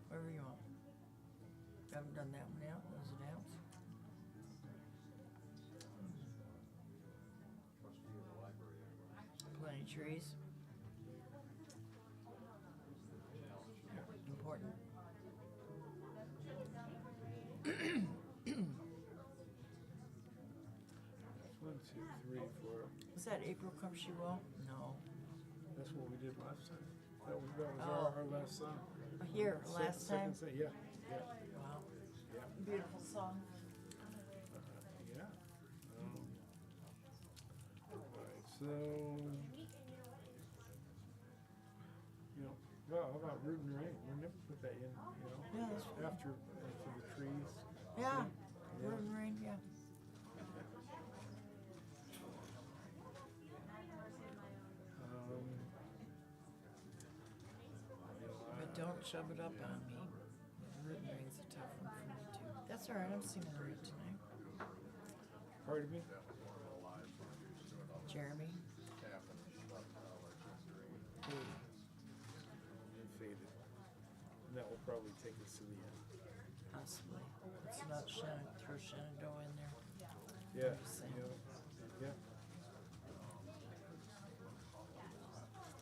whatever you want. Haven't done that one yet. Those are downs. Plenty of trees. Important. 1, 2, 3, 4. Is that April Come She Will? No. That's what we did last time. That was Oh. our last song. Here, last time. Second, yeah. Yeah. Wow. Yeah. Beautiful song. Yeah. Alright, so, well, how about Root and Rain? We never put that in, Yeah, that's right. after the trees. Yeah. Yeah. Road and Rain, yeah. But don't shove it up on me. Root and Rain's a tough one for me too. That's all right. I'm singing Root tonight. Pardon me? Jeremy. And Faded. And that will probably take us to the end. Possibly. It's not Shannon. Throw Shenandoah in there. Yeah, just saying. yeah.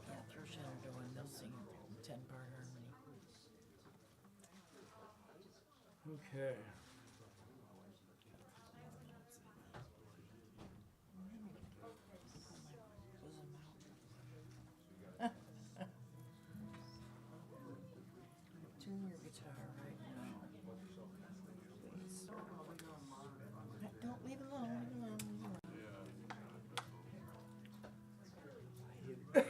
Yeah, throw Shenandoah in. They'll sing 10-part harmony. Okay. Tune your guitar right now. Please. Don't leave it alone. Leave it alone. Leave it alone. It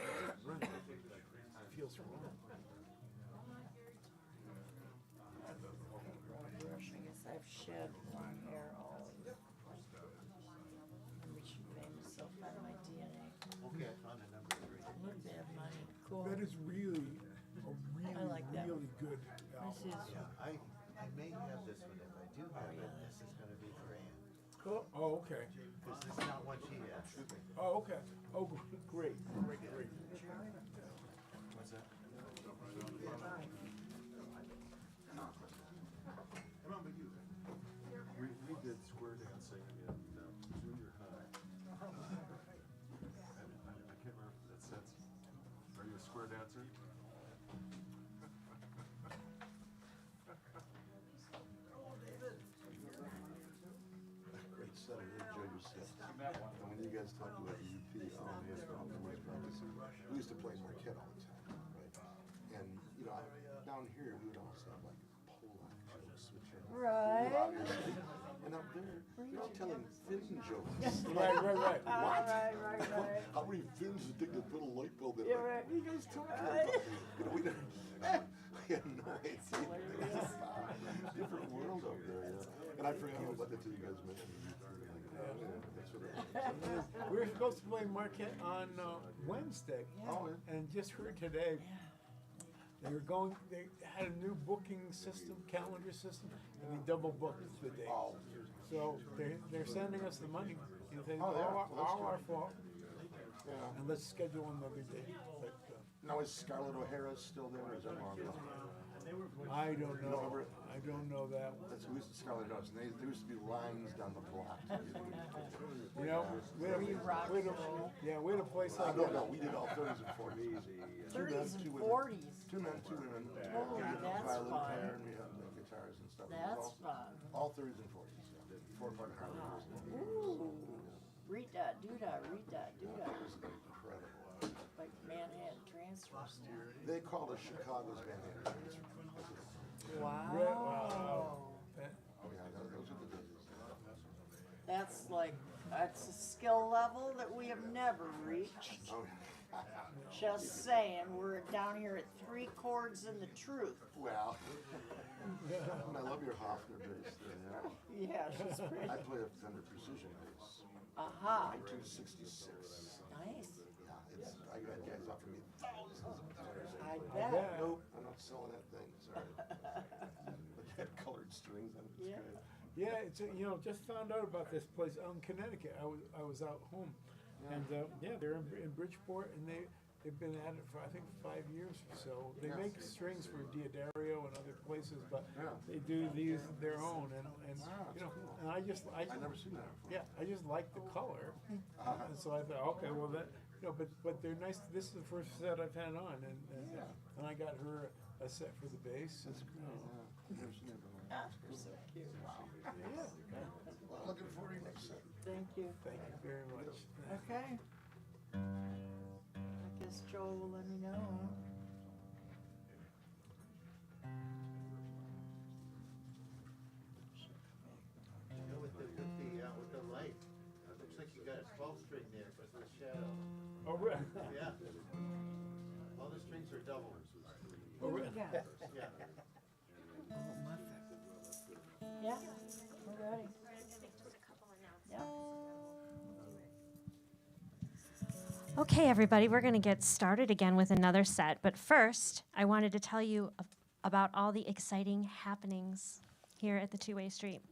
feels wrong. Brush. I guess I've shed long hair all over. I'm reaching famous self out of my DNA. Okay, I found a number 3. Look, they have money. Cool. That is really I like that really good This album. is Yeah, I may have this one. If I do have it, this is gonna be for Ann. Cool. Oh, okay. Because this is not one she has. Oh, okay. Oh, great. What's that? Come on, but you. We did square dancing in junior high. I can't remember if that says, are you a square dancer? Great set. I really enjoyed your set. And when you guys talked about the UP, we used to play Marquette all the time, right? And, down here, we would also have like Polak jokes, which are Right. obviously. And out there, they're all telling Finn jokes. Right. What? Right. How many Finns would think to put a light bulb in? Yeah, Like, right. what are you guys talking about? We had no idea. It was a different world out there, And I forgot about that till you guys mentioned it. That's what it was. We were supposed to play Marquette on Wednesday. Oh, yeah. And just heard today, they had a new booking system, calendar system, and they double booked the dates. Oh. So they're sending us the money. They say, Oh, yeah. all Well, that's our good. fault. Yeah. And let's schedule another day. But Now, is Scarlett O'Hara still there, or is that long gone? I don't know. Remember- I don't know that one. That's who used to Scarlett O'Hara, and there used to be lines down the block. We had a place like No, that. we did all 30s and 40s. 30s and Two women. 40s. 2 men, 2 women. Holy, that's Violin fun. pair, and we had the guitar. guitars and stuff. It was That's fun. all 30s and 40s. Yeah. 4-part harmonies. Ooh. Read-da, do-da, read-da, do-da. It was incredible. Like Manhattan Transfer stuff. They called us Chicago's Manhattan Transfer. Wow. Yeah, those are the days. That's a skill level that we have never reached. Oh, Just saying, we're down here at 3 chords in the truth. well, I love your Hofner bass there. Yeah, she's pretty. I play a Fender Precision bass. Aha, 1966. nice. Yeah, I got guys offering me thousands of dollars. I bet. Nope, I'm not selling that thing. Sorry. But they had colored strings on it. It's Yeah. great. Yeah, it's just found out about this place out in Connecticut. I was out home, and they're in Bridgeport, and they've been at it for I think 5 years or so. They make strings for Diodario and other places, but they do these their own, and and I I've never seen that before. yeah, I just like the color, and so I thought, okay, well that but they're nice. This is the first set I've had on, and I got her a set for the bass. That's great. Yeah. I've never seen that before. Ah, you're so cute. Wow. Well, looking forward to your next set. Thank you. Thank you very much. Okay. I guess Joel will let me know. With the light, it looks like you got a 12 string there for the shadow. Oh, really? Yeah. All the strings are double. Oh, really? Yeah. Yeah. Yeah, we're ready. Yeah. Okay, everybody, we're going to get started again with another set. But first, I wanted to tell you about all the exciting happenings here at the Two-Way Street.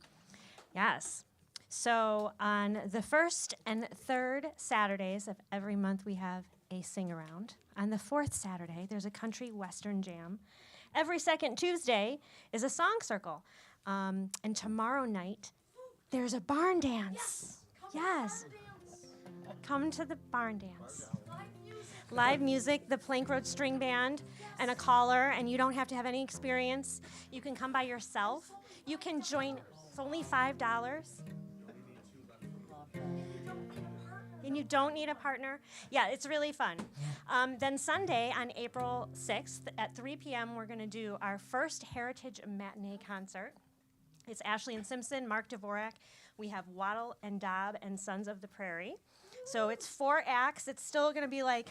Yes. So on the first and third Saturdays of every month, we have a sing-around. On the fourth Saturday, there's a country western jam. Every second Tuesday is a song circle. And tomorrow night, there's a barn dance. Yes. Come to the barn dance. Live music, the Plank Road String Band, and a caller, and you don't have to have any experience. You can come by yourself. You can join. It's only $5. And you don't need a partner. Yeah, it's really fun. Then Sunday on April 6th at 3 p.m., we're going to do our first Heritage Matinee concert. It's Ashley and Simpson, Mark Dvorak. We have Waddle and Dobb and Sons of the Prairie. So it's 4 acts. It's still going to be like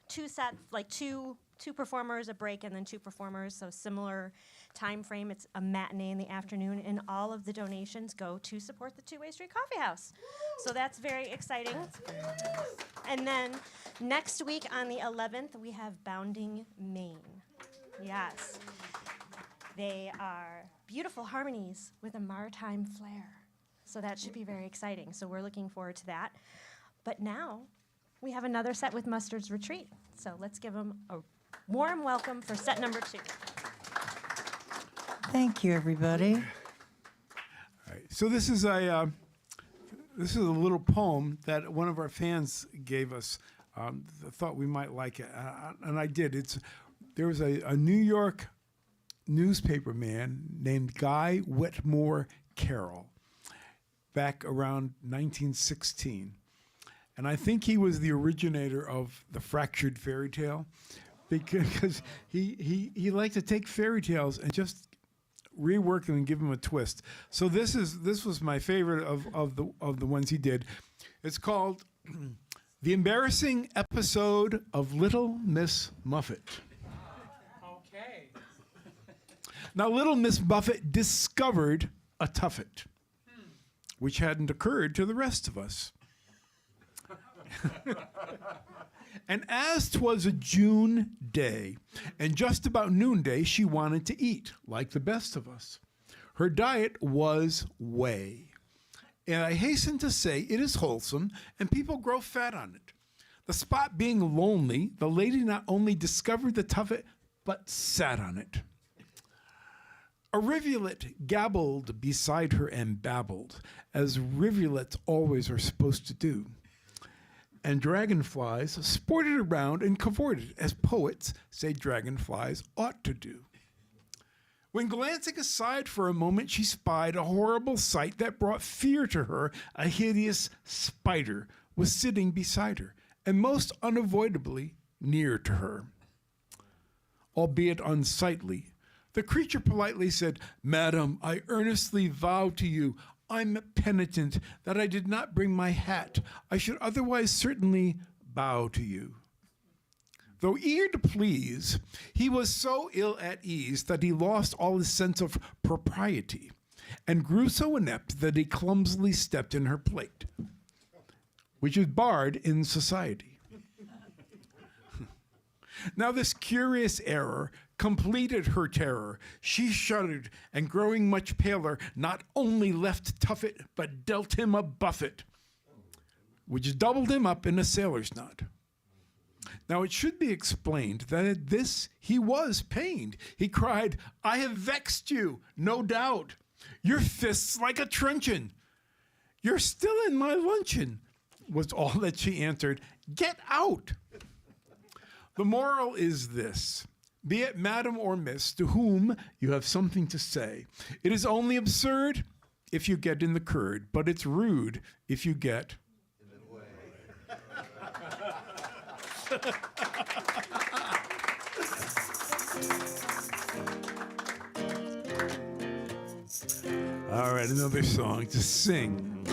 2 sets, like two performers, a break, and then 2 performers. So similar time frame. It's a matinee in the afternoon, and all of the donations go to support the Two-Way Street Coffee House. So that's very exciting. And then next week on the 11th, we have Bounding Maine. Yes. They are beautiful harmonies with a maritime flair. So that should be very exciting. So we're looking forward to that. But now we have another set with Mustard's Retreat. So let's give them a warm welcome for set number 2. Thank you, everybody. All right. So this is a little poem that one of our fans gave us. Thought we might like it, and I did. There was a New York newspaper man named Guy Whitmore Carroll back around 1916. And I think he was the originator of the fractured fairy tale because he liked to take fairy tales and just rework them and give them a twist. So this was my favorite of the ones he did. It's called The Embarrassing Episode of Little Miss Muffet. Okay. Now, Little Miss Muffet discovered a tuffet, which hadn't occurred to the rest of us. And as 'twas a June day, and just about noonday, she wanted to eat, like the best of us. Her diet was whey. And I hasten to say it is wholesome, and people grow fat on it. The spot being lonely, the lady not only discovered the tuffet, but sat on it. A rivulet gabbled beside her and babbled, as rivulets always are supposed to do. And dragonflies sported around and cavorted, as poets say dragonflies ought to do. When glancing aside for a moment, she spied a horrible sight that brought fear to her. A hideous spider was sitting beside her, and most unavoidably near to her, albeit unsightly. The creature politely said, "Madam, I earnestly vow to you, I'm penitent that I did not bring my hat. I should otherwise certainly bow to you." Though eager to please, he was so ill at ease that he lost all his sense of propriety and grew so inept that he clumsily stepped in her plate, which is barred in society. Now this curious error completed her terror. She shuddered, and growing much paler, not only left Tuffet, but dealt him a buffet, which doubled him up in a sailor's knot. Now it should be explained that at this he was pained. He cried, "I have vexed you, no doubt. Your fist's like a truncheon. You're still in my luncheon," was all that she answered. "Get out." The moral is this: be it madam or miss, to whom you have something to say, it is only absurd if you get in the curd, but it's rude if you get All right, another song to sing.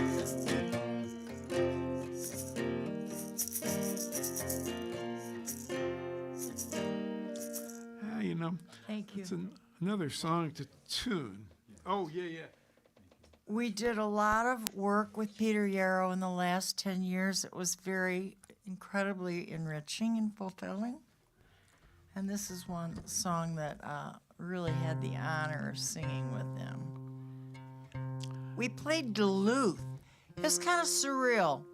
You know, Thank you. it's another song to tune. Oh, yeah. We did a lot of work with Peter Yarrow in the last 10 years. It was very incredibly enriching and fulfilling. And this is one song that really had the honor of singing with them. We played Duluth. It was kind of surreal.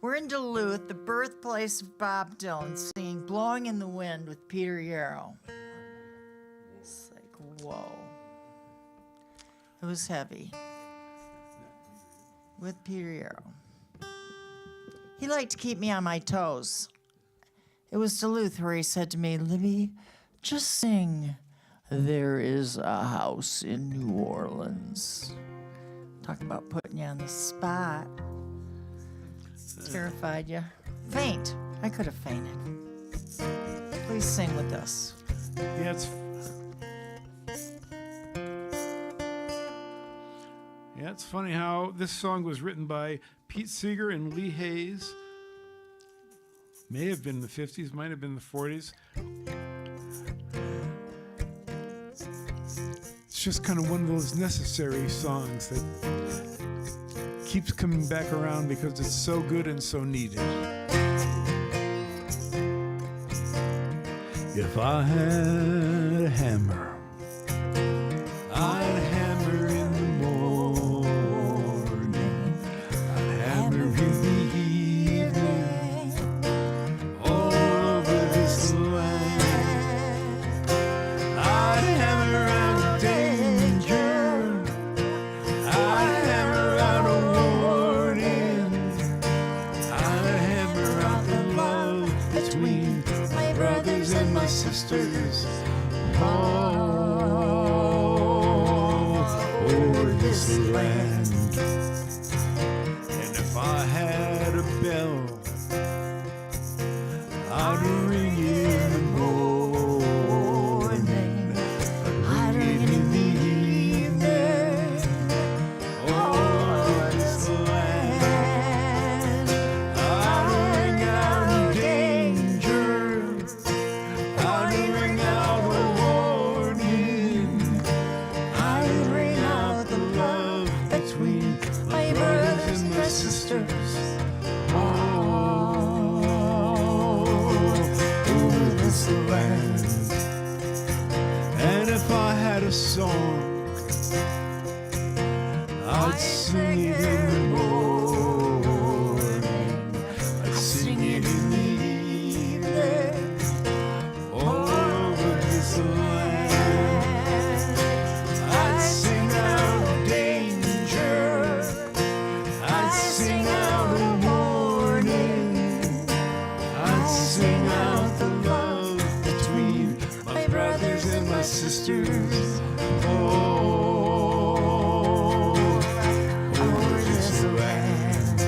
We're in Duluth, the birthplace of Bob Dylan, singing Blowing in the Wind with Peter Yarrow. It's like, whoa. It was heavy. With Peter Yarrow. He liked to keep me on my toes. It was Duluth where he said to me, "Libby, just sing, 'There is a house in New Orleans.'" Talk about putting you on the spot. Terrified you. Faint. I could have fainted. Please sing with us. Yeah, it's funny how this song was written by Pete Seeger and Lee Hayes. May have been the 50s, might have been the 40s. It's just kind of one of those necessary songs that keeps coming back around because it's so good and so needed. If I had a hammer, I'd hammer in the morning, I'd hammer in the evening, all over this land. I'd hammer out danger, I'd hammer out a warning, I'd hammer out the love between my brothers and my sisters. Over this land. And if I had a bell, I'd ring in the morning, I'd ring in the evening, over this land. I'd ring out danger, I'd ring out a warning, I'd ring out the love between my brothers and my sisters. Over this land. And if I had a song, I'd sing it in the morning, I'd sing it in the evening, all over this land. I'd sing out danger, I'd sing out a warning, I'd sing out the love between my brothers and my sisters. sisters. Oh, over this land.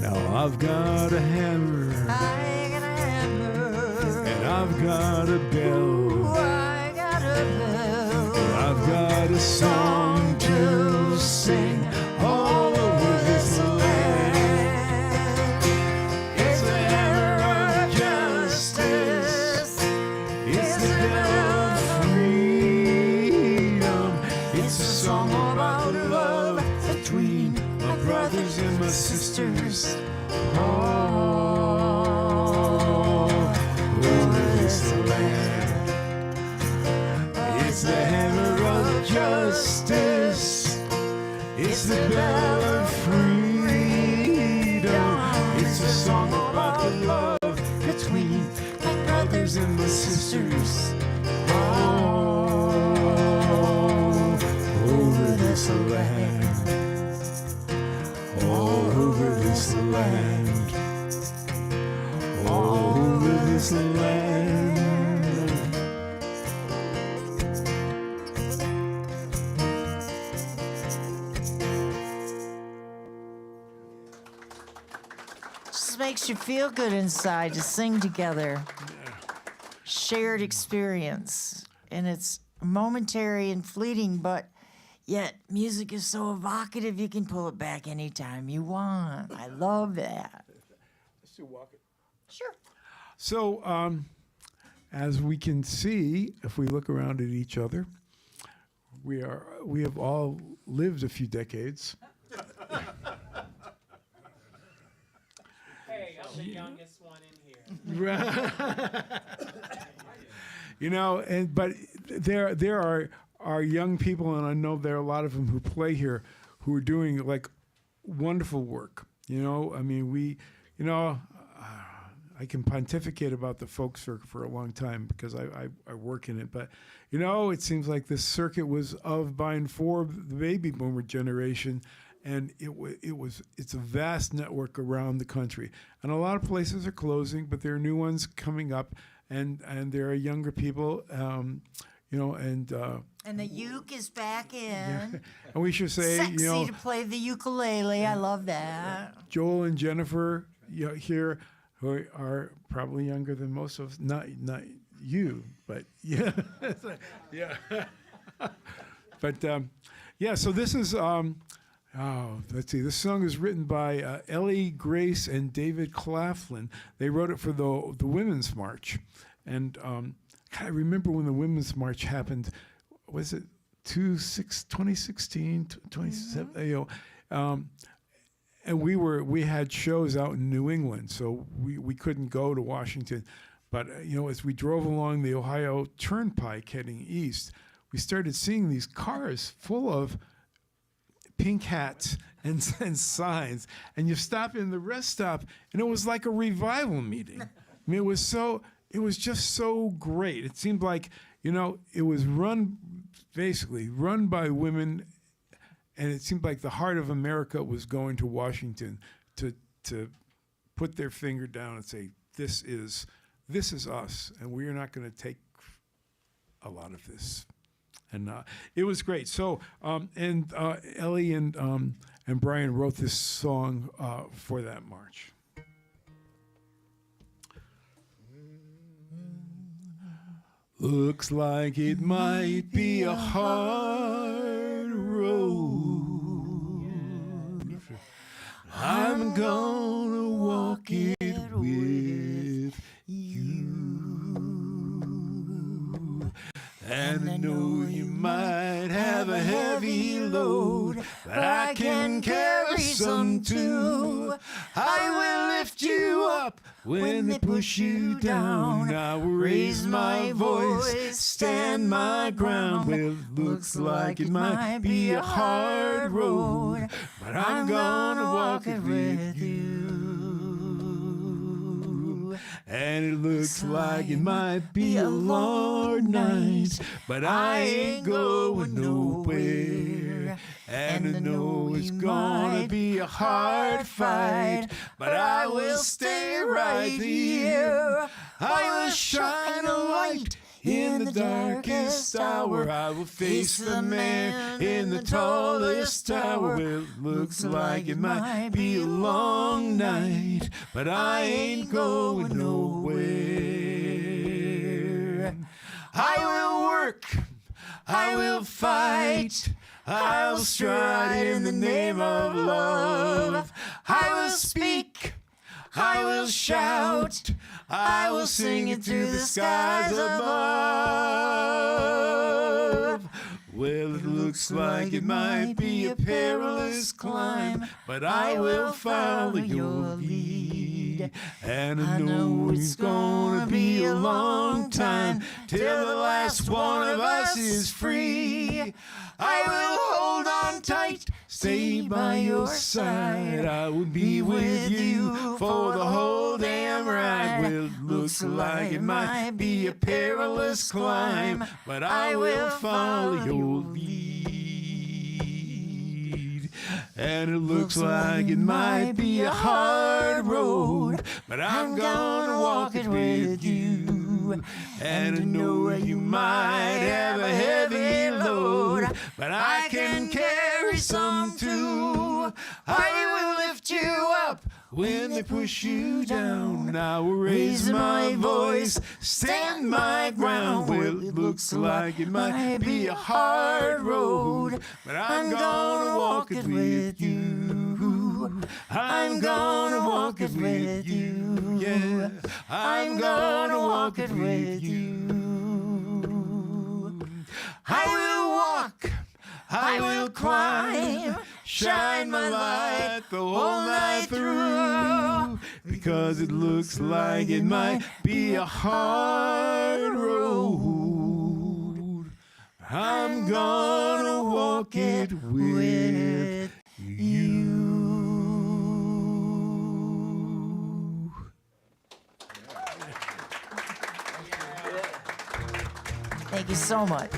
Now I've got a hammer, I got a hammer. and I've got a bell. I got a bell. I've got a song to sing all over this land. It's the hammer of justice. It's the bell of freedom. It's a song about love between my brothers and my sisters. All over this land. It's the hammer of justice. It's the bell of freedom. It's a song about the love between my brothers and my sisters. All over this land. All over this land. All over this land. Just makes you feel good inside to sing together. Shared experience. And it's momentary and fleeting, but yet music is so evocative you can pull it back anytime you want. I love that. Sure. So, as we can see, if we look around at each other, we have all lived a few decades. Hey, I'm the youngest one in here. You know, but there are young people, and I know there are a lot of them who play here, who are doing like wonderful work. You know, I mean, I can pontificate about the folk circuit for a long time because I work in it. But, you know, it seems like this circuit was of, by, and for the baby boomer generation. And it's a vast network around the country. And a lot of places are closing, but there are new ones coming up. And there are younger people, you know, and the uke is back in. and we should say, Sexy you know, to play the ukulele. I love that. Joel and Jennifer here, who are probably younger than most of us. Not you, but yeah, yeah. But yeah. So this is. Let's see. This song is written by Ellie Grace and David Claflin. They wrote it for the Women's March, and God, I remember when the Women's March happened. Was it 2016, 27? You know, and we had shows out in New England, so we couldn't go to Washington. But you know, as we drove along the Ohio Turnpike heading east, we started seeing these cars full of pink hats and signs, and you stop in the rest stop, and it was like a revival meeting. I mean, it was just so great. It seemed like, you know, it was basically run by women, and it seemed like the heart of America was going to Washington to put their finger down and say, this is us, and we are not going to take a lot of this. And it was great. So, Ellie and Brian wrote this song for that march. Looks like it might be a hard road. I'm gonna walk it with you. And I know you might have a heavy load, but I can carry some too. I will lift you up when they push you down. I will raise my voice, stand my ground. Well, it looks like it might be a hard road, but I'm gonna walk it with you. And it looks like it might be a long night, but I ain't going nowhere. And I know it's gonna be a hard fight, but I will stay right here. I will shine a light In the darkest hour, I will face the man in the tallest tower. Well, it looks like it might be a long night, but I ain't going nowhere. I will work, I will fight, I will stride in the name of love. I will speak, I will shout, I will sing it through the skies above. Well, it looks like it might be a perilous climb, but I will follow your lead. And I know it's gonna be a long time till the last one of us is free. I will hold on tight, stay by your side. I will be with you for the whole damn ride. Well, it looks like it might be a perilous climb, but I will follow your lead. And it looks like it might be a hard road, but I'm gonna walk it with you. And I know you might have a heavy load, but I can carry some too. I will lift you up when they push you down. I will raise my voice, stand my ground. Well, it looks like it might be a hard road, but I'm gonna walk it with you. I'm gonna walk it with you. Yeah, I'm gonna walk it with you. I will walk, I will climb, shine my light the whole night through, because it looks like it might be a hard road. I'm gonna walk it with you. Thank you so much.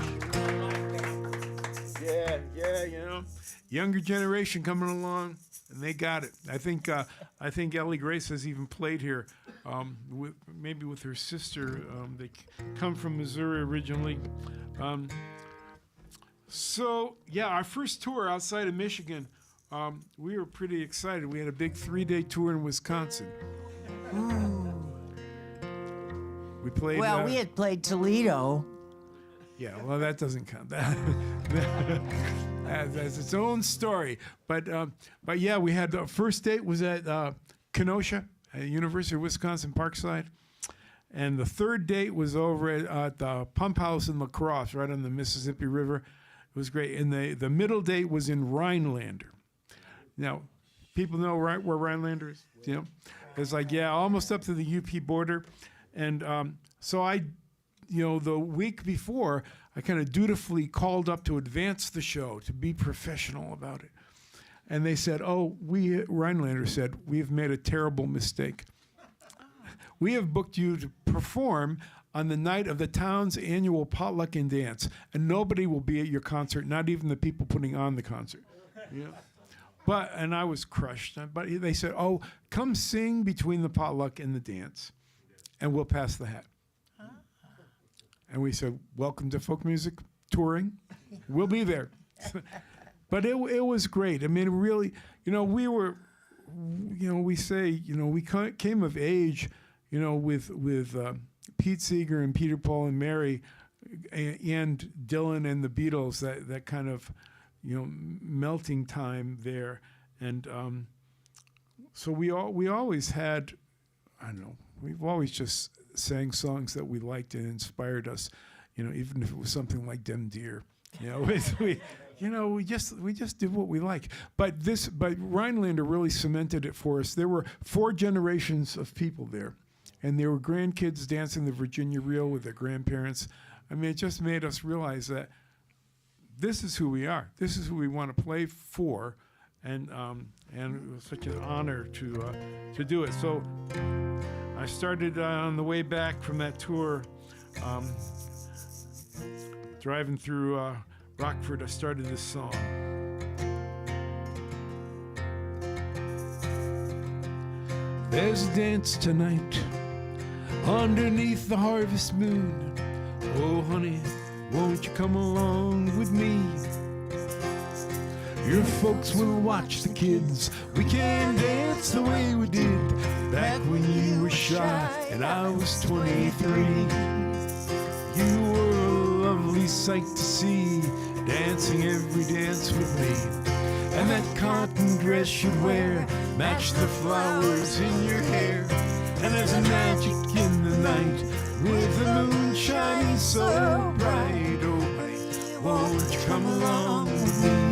Yeah, you know, younger generation coming along, and they got it. I think Ellie Grace has even played here, maybe with her sister. They come from Missouri originally. So yeah, our first tour outside of Michigan, we were pretty excited. We had a big 3-day tour in Wisconsin. We played. Well, we had played Toledo. Yeah, well, that doesn't count. That's its own story. But yeah, we had the first date was at Kenosha, at University of Wisconsin Parkside, and the third date was over at the Pump House in La Crosse, right on the Mississippi River. It was great. And the middle date was in Rhinelander. Now, people know where Rhinelander is. You know, it's like almost up to the UP border, and so I. You know, the week before, I kind of dutifully called up to advance the show, to be professional about it. And they said, Rhinelander said, we have made a terrible mistake. We have booked you to perform on the night of the town's annual potluck and dance, and nobody will be at your concert, not even the people putting on the concert. Yeah. And I was crushed. But they said, come sing between the potluck and the dance, and we'll pass the hat. And we said, welcome to folk music touring. We'll be there. But it was great. I mean, really, you know, we were, you know, we say, you know, we came of age, you know, with Pete Seeger and Peter, Paul, and Mary, and Dylan and the Beatles, that kind of, you know, melting time there. And so we always had, I don't know, we've always just sang songs that we liked and inspired us, you know, even if it was something like Dem Deer, you know, we just did what we like. But Rhinelander really cemented it for us. There were 4 generations of people there, and there were grandkids dancing the Virginia Reel with their grandparents. I mean, it just made us realize that this is who we are. This is who we want to play for, and it was such an honor to do it. So I started on the way back from that tour, driving through Rockford. I started this song. There's a dance tonight underneath the harvest moon. Oh, honey, won't you come along with me? Your folks will watch the kids. We can dance the way we did back when you were shy and I was 23. You were a lovely sight to see, dancing every dance with me. And that cotton dress you wear matched the flowers in your hair. And there's a magic in the night with the moon shining so bright. Oh, honey, won't you come along with me?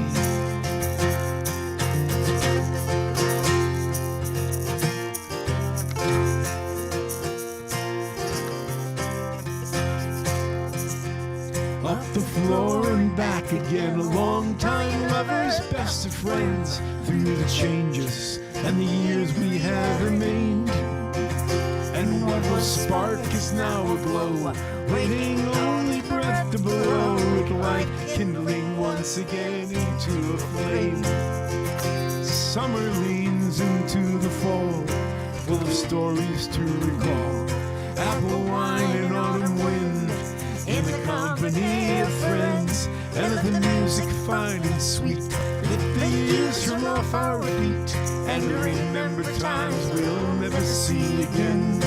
Up the floor and back again, a long-time lovers, best of friends, through the changes and the years we have remained. And what was spark is now aglow, waiting only breath to blow it, like kindling once again into a flame. Summer leans into the fall, full of stories to recall. Apple wine and autumn wind, in the company of friends, and of the music fine and sweet, let the years from off our feet, and remember times we'll never see again.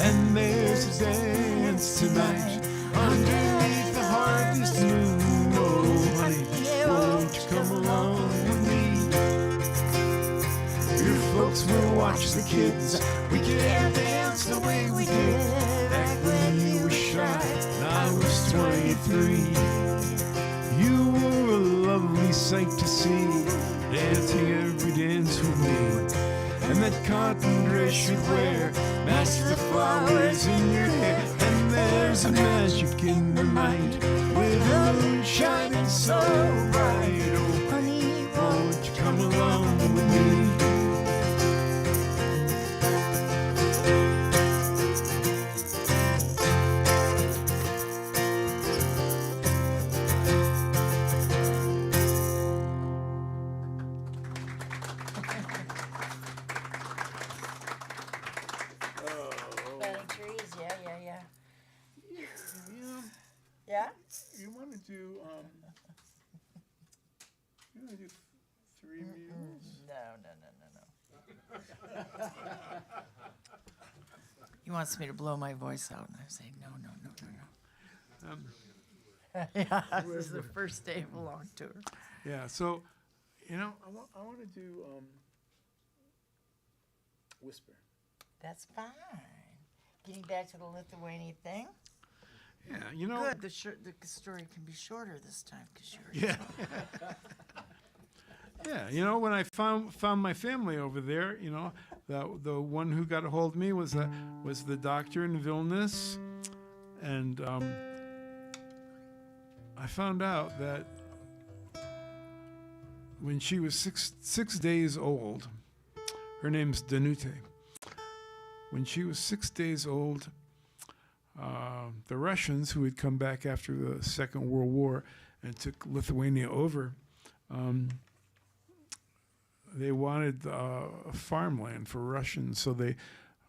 And there's a dance tonight underneath the harvest moon. Oh, honey, won't you come along with me? Your folks will watch the kids. We can't dance the way we did back when you were shy and I was 23. You were a lovely sight to see, dancing every dance with me. And that cotton dress you wear matched the flowers in your hair. And there's a magic in the night with the moon shining so bright. Oh, honey, won't you come along with me? Planting trees, yeah. Yeah, Yeah? you want to do, you want to do 3 mules? No. He wants me to blow my voice out, and I'm saying, no. Yeah, this is the first day of a long tour. Yeah, so, You know, I want to do, Whisper. That's fine. Getting back to the Lithuanian thing. yeah, you know, Good. The story can be shorter this time because you're. yeah. Yeah, you know, when I found my family over there, you know, the one who got a hold of me was the doctor in Vilnius, and I found out that when she was six days old, her name's Danute. When she was 6 days old, the Russians, who had come back after the Second World War and took Lithuania over, they wanted farmland for Russians, so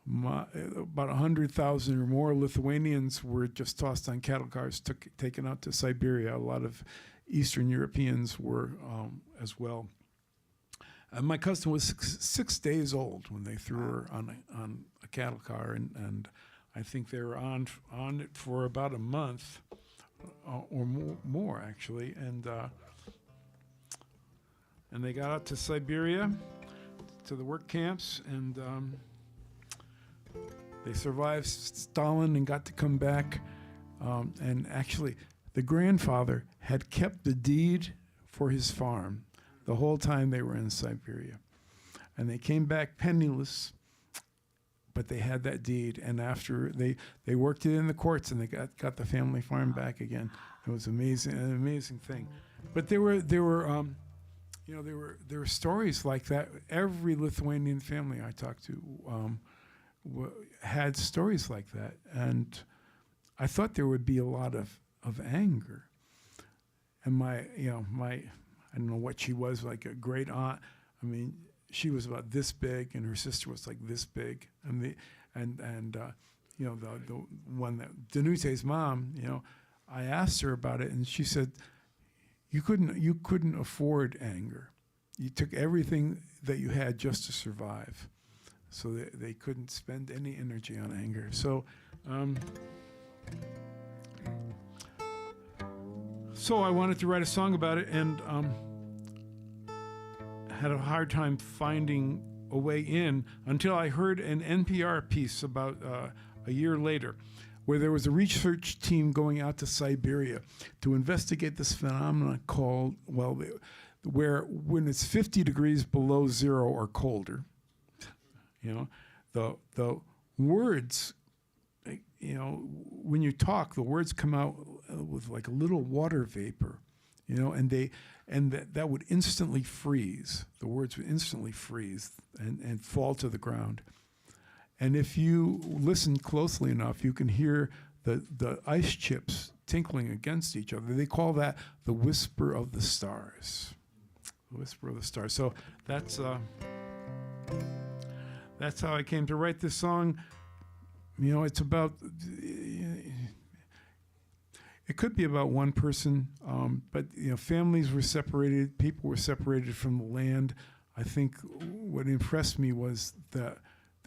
about 100,000 or more Lithuanians were just tossed on cattle cars, taken out to Siberia. A lot of Eastern Europeans were as well. And my cousin was six days old when they threw her on a cattle car, and I think they were on it for about a month or more actually, and they got out to Siberia, to the work camps, and they survived Stalin and got to come back. And actually, the grandfather had kept the deed for his farm the whole time they were in Siberia. And they came back penniless, but they had that deed. And after they worked it in the courts, and they got the family farm back again. It was amazing, an amazing thing. But there were stories like that. Every Lithuanian family I talked to had stories like that, and I thought there would be a lot of anger. And my I don't know what she was, like a great aunt. I mean, she was about this big, and her sister was like this big. And the one that Danute's mom, I asked her about it, and she said, you couldn't afford anger. You took everything that you had just to survive. So they couldn't spend any energy on anger. So, so I wanted to write a song about it, and had a hard time finding a way in until I heard an NPR piece about a year later, where there was a research team going out to Siberia to investigate this phenomenon called, where when it's 50 degrees below zero or colder, the words, when you talk, the words come out with like a little water vapor, and that would instantly freeze. The words would instantly freeze and fall to the ground. And if you listen closely enough, you can hear the ice chips tinkling against each other. They call that the whisper of the stars. The whisper of the stars. So that's how I came to write this song. It's about, it could be about one person, but families were separated, people were separated from the land. I think what impressed me was the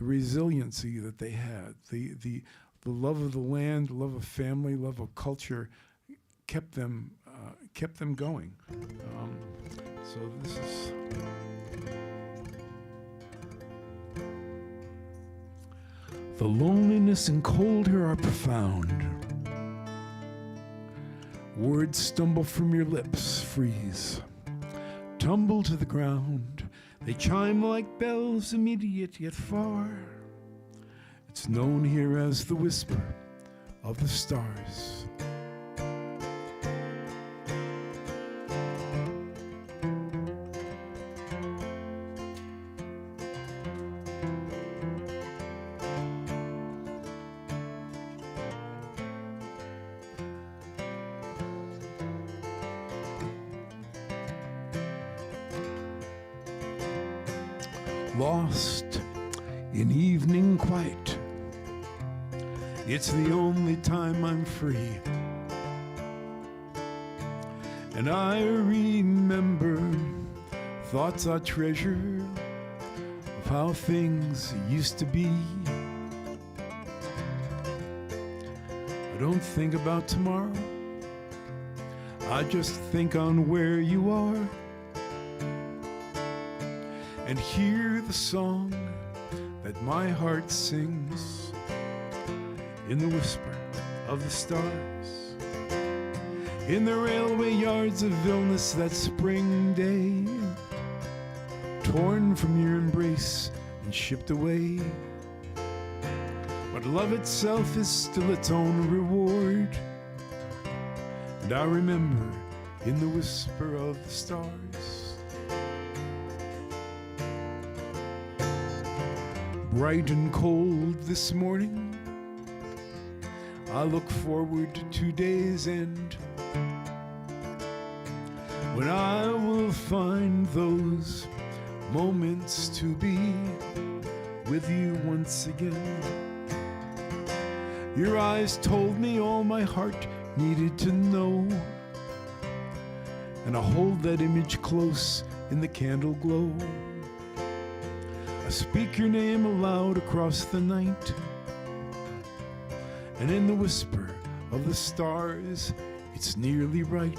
resiliency that they had, the love of the land, love of family, love of culture, kept them going. So this is. The loneliness and cold here are profound. Words stumble from your lips, freeze, tumble to the ground. They chime like bells, immediate yet far. It's known here as the whisper of the stars. Lost in evening quiet, it's the only time I'm free. And I remember thoughts I treasure of how things used to be. I don't think about tomorrow, I just think on where you are. And hear the song that my heart sings in the whisper of the stars. In the railway yards of illness that spring day, torn from your embrace and shipped away. But love itself is still its own reward. And I remember in the whisper of the stars. Bright and cold this morning, I look forward to today's end, when I will find those moments to be with you once again. Your eyes told me all my heart needed to know, and I hold that image close in the candle glow. I speak your name aloud across the night, and in the whisper of the stars, it's nearly right.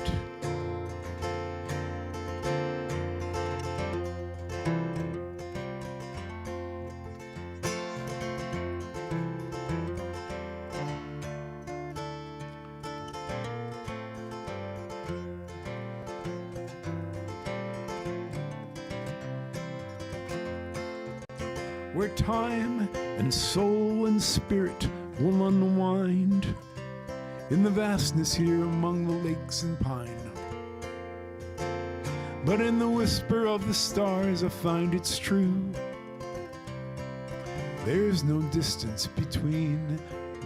Where time and soul and spirit will unwind in the vastness here among the lakes and pine. But in the whisper of the stars I find it's true, there's no distance between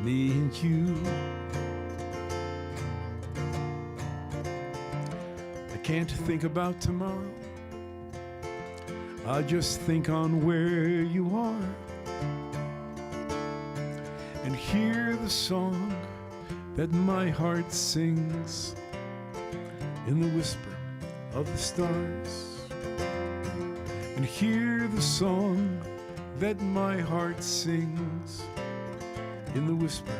me and you. I can't think about tomorrow. I just think on where you are and hear the song that my heart sings in the whisper of the stars. And hear the song that my heart sings in the whisper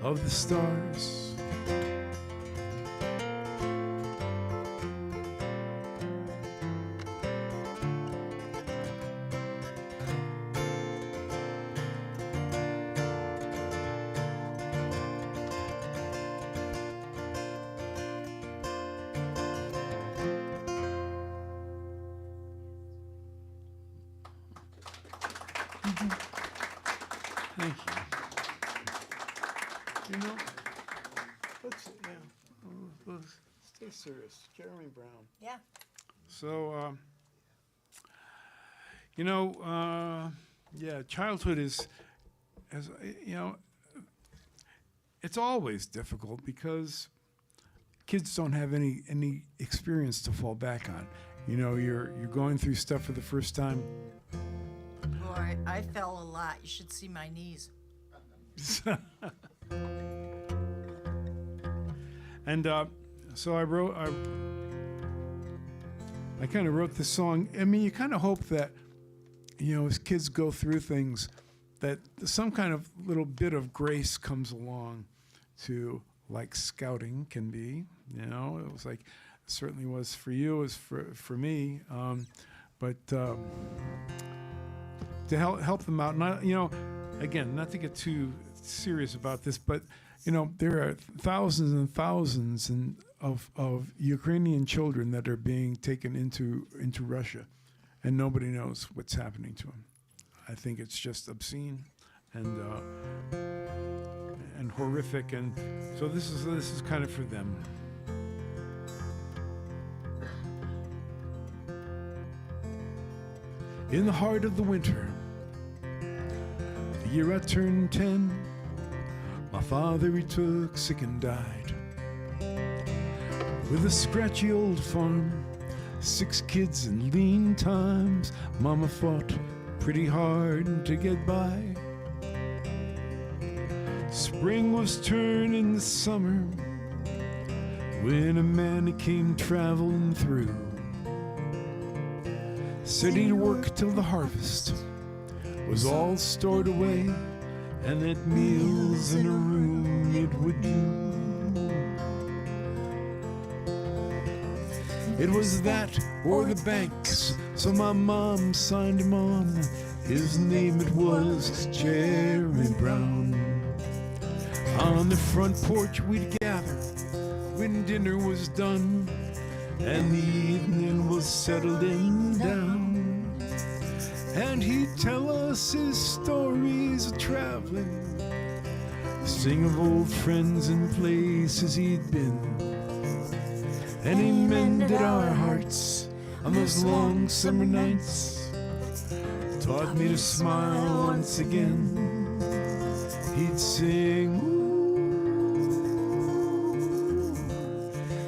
of the stars. Thank you. You know, let's stay serious. Jeremy Brown. Yeah. So, yeah, childhood is, as you know, it's always difficult because kids don't have any experience to fall back on. You know, you're going through stuff for the first time. Boy, I fell a lot. You should see my knees. And so I kind of wrote this song. I mean, you kind of hope that, you know, as kids go through things, that some kind of little bit of grace comes along to, like scouting can be. You know, it was like, it certainly was for you, it was for me. But to help them out, not, you know, again, not to get too serious about this, but you know, there are thousands and thousands of Ukrainian children that are being taken into Russia, and nobody knows what's happening to them. I think it's just obscene and horrific, and so this is kind of for them. In the heart of the winter, the year I turned 10, my father, he took sick and died. With a scratchy old farm, 6 kids and lean times, Mama fought pretty hard to get by. Spring was turning to summer when a man came traveling through. Said he'd work till the harvest was all stored away, and that meals in a room it would do. It was that or the banks, so my mom signed him on. His name it was Jeremy Brown. On the front porch we'd gather when dinner was done, and the evening was settling down. And he'd tell us his stories of traveling, sing of old friends and places he'd been. And he mended our hearts on those long summer nights, taught me to smile once again. He'd sing, ooh,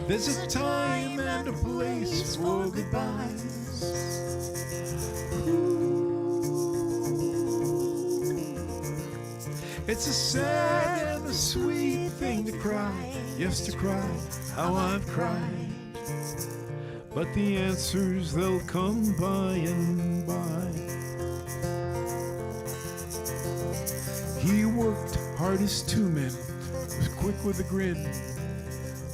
there's a time and a place for goodbyes. It's a sad and a sweet thing to cry, yes, to cry, how I've cried. But the answers, they'll come by and by. He worked hard as 2 men, was quick with a grin,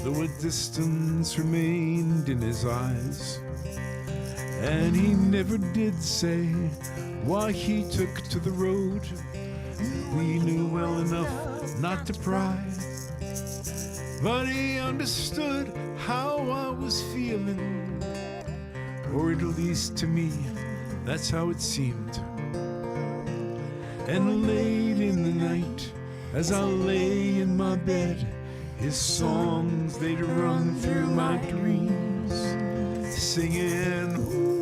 though a distance remained in his eyes. And he never did say why he took to the road. We knew well enough not to pry, but he understood how I was feeling, or at least to me, that's how it seemed. And late in the night, as I lay in my bed, his songs, they'd run through my dreams, singing, ooh,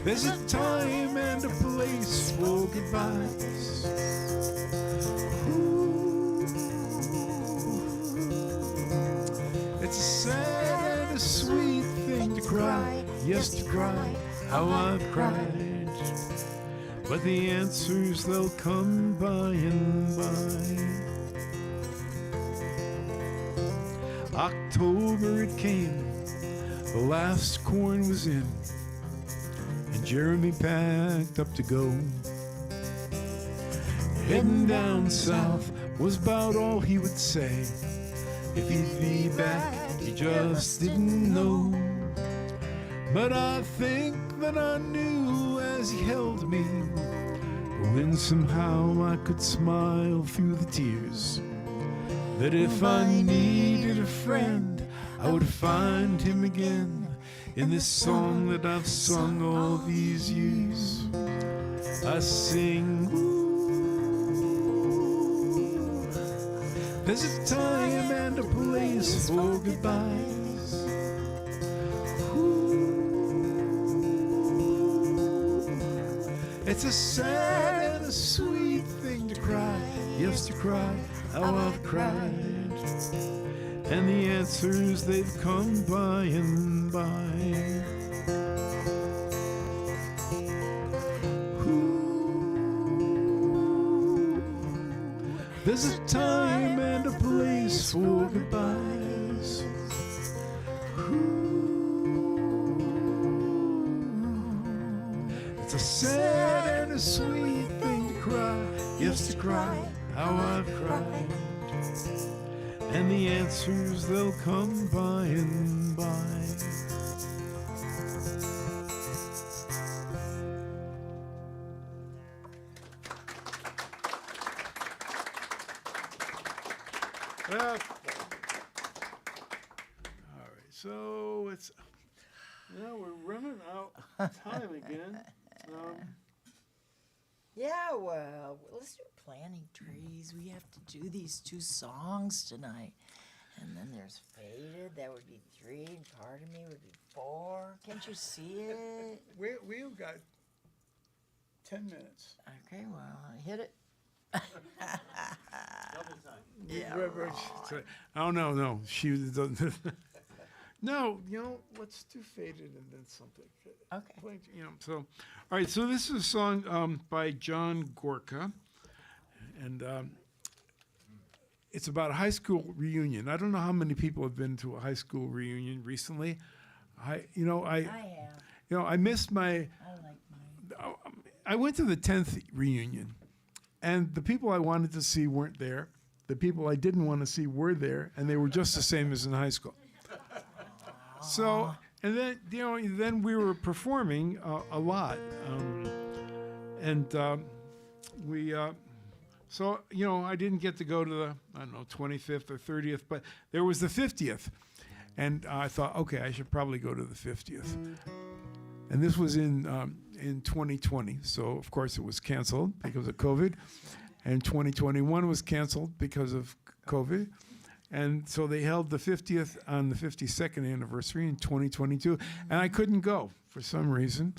there's a time and a place for goodbyes. Ooh. yes to cry, how I've cried. But the answers, they'll come by and by. October it came, the last corn was in, and Jeremy packed up to go. Heading down south was about all he would say. If he'd be back, he just didn't know. But I think that I knew as he held me, when somehow I could smile through the tears, that if I needed a friend, I would find him again in this song that I've sung all these years. I sing, ooh, there's a time and a place for goodbyes. Ooh, it's a sad and a sweet thing to cry, yes to cry, how I've cried. And the answers, they've come by and by. Ooh, there's a time and a place for goodbyes. Ooh, it's a sad and a sweet thing to cry, yes to cry, how I've cried. And the answers, they'll come by and by. Well, all right, so it's now we're running out of time again. Yeah, well, let's do planting trees. We have to do these 2 songs tonight. And then there's Faded, that would be 3, and Part of Me would be 4. Can't you see it? We've got 10 minutes. Okay, well, hit it. Double time. Yeah. Oh, no. She doesn't. No, let's do Faded and then something. Okay. So, all right, so this is a song by John Gorka, and it's about a high school reunion. I don't know how many people have been to a high school reunion recently. I have. I missed my. I like mine. I went to the 10th reunion, and the people I wanted to see weren't there. The people I didn't want to see were there, and they were just the same as in high school. So, and then then we were performing a lot, we. So I didn't get to go to the 25th or 30th, but there was the 50th, and I thought, okay, I should probably go to the 50th. And this was in 2020, so of course it was canceled because of COVID, and 2021 was canceled because of COVID. And so they held the 50th on the 52nd anniversary in 2022, and I couldn't go for some reason.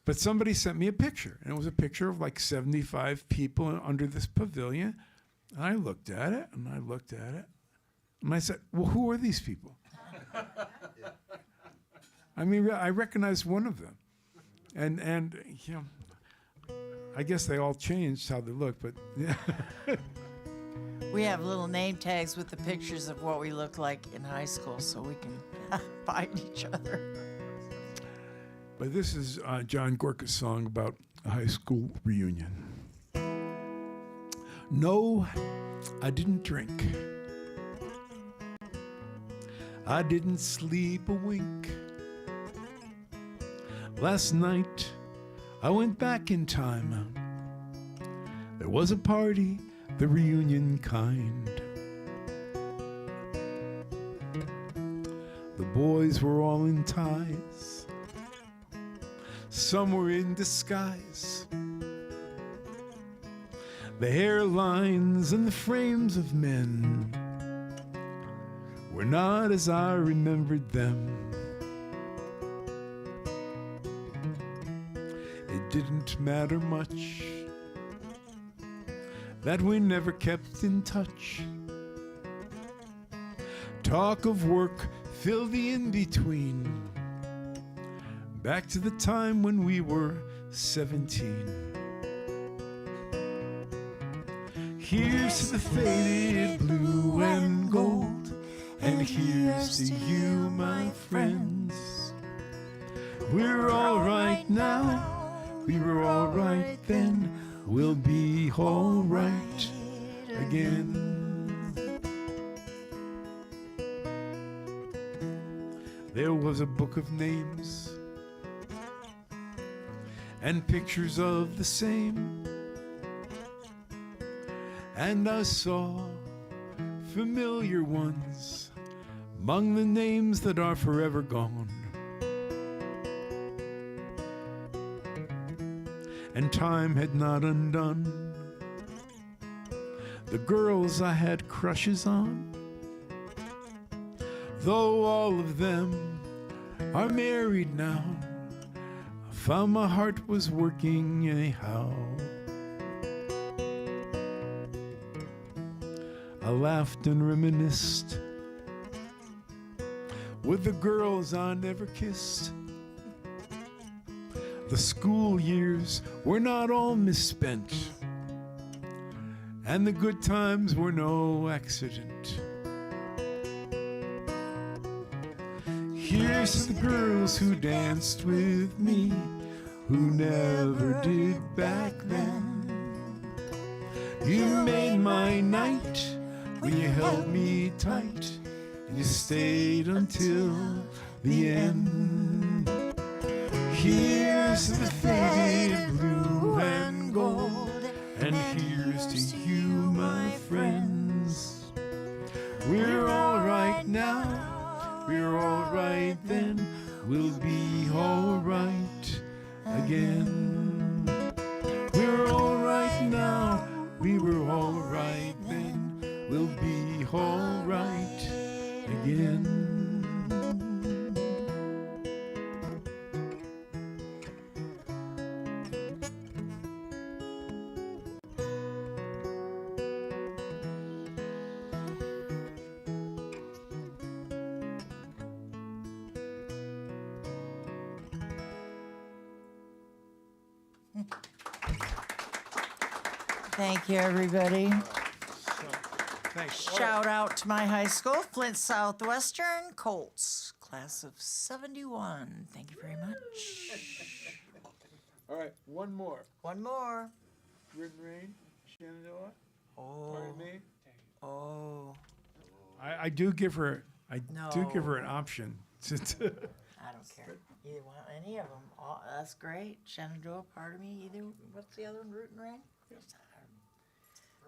But somebody sent me a picture, and it was a picture of like 75 people under this pavilion. And I looked at it, and I and I said, well, who are these people? I mean, I recognized one of them. And I guess they all changed how they look, but yeah. We have little name tags with the pictures of what we look like in high school so we can find each other. But this is John Gorka's song about a high school reunion. No, I didn't drink. I didn't sleep a wink. Last night, I went back in time. There was a party, the reunion kind. The boys were all in ties. Some were in disguise. The hairlines and the frames of men were not as I remembered them. It didn't matter much that we never kept in touch. Talk of work filled the in-between. back to the time when we were 17. Here's to the faded blue and gold, and here's to you, my friends. We're all right now, we were all right then, we'll be all right again. There was a book of names and pictures of the same, and I saw familiar ones among the names that are forever gone. And time had not undone the girls I had crushes on, though all of them are married now. I found my heart was working anyhow. I laughed and reminisced with the girls I never kissed. The school years were not all misspent, and the good times were no accident. Here's to the girls who danced with me, who never did back then. You made my night when you held me tight, and you stayed until the end. Here's to the faded blue and gold, and here's to you, my friends. We're all right now, we're all right then, we'll be all right again. We're all right now, we were all right then, we'll be all right again. Thank you, everybody. Thanks. Shout out to my high school, Flint Southwestern Colts, class of 71. Thank you very much. All right, one more. One more. Written Rain, Shenandoah. Oh. Pardon me. Oh. I do give her an No. option. I don't care. Either one, any of them. Oh, that's great. Shenandoah, pardon me. Either. What's the other one? Root and Rain?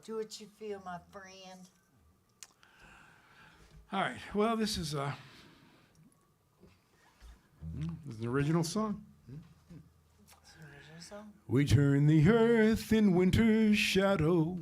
Do what you feel, my friend. All right. Well, this is an original song. It's an original song. We turn the earth in winter's shadow,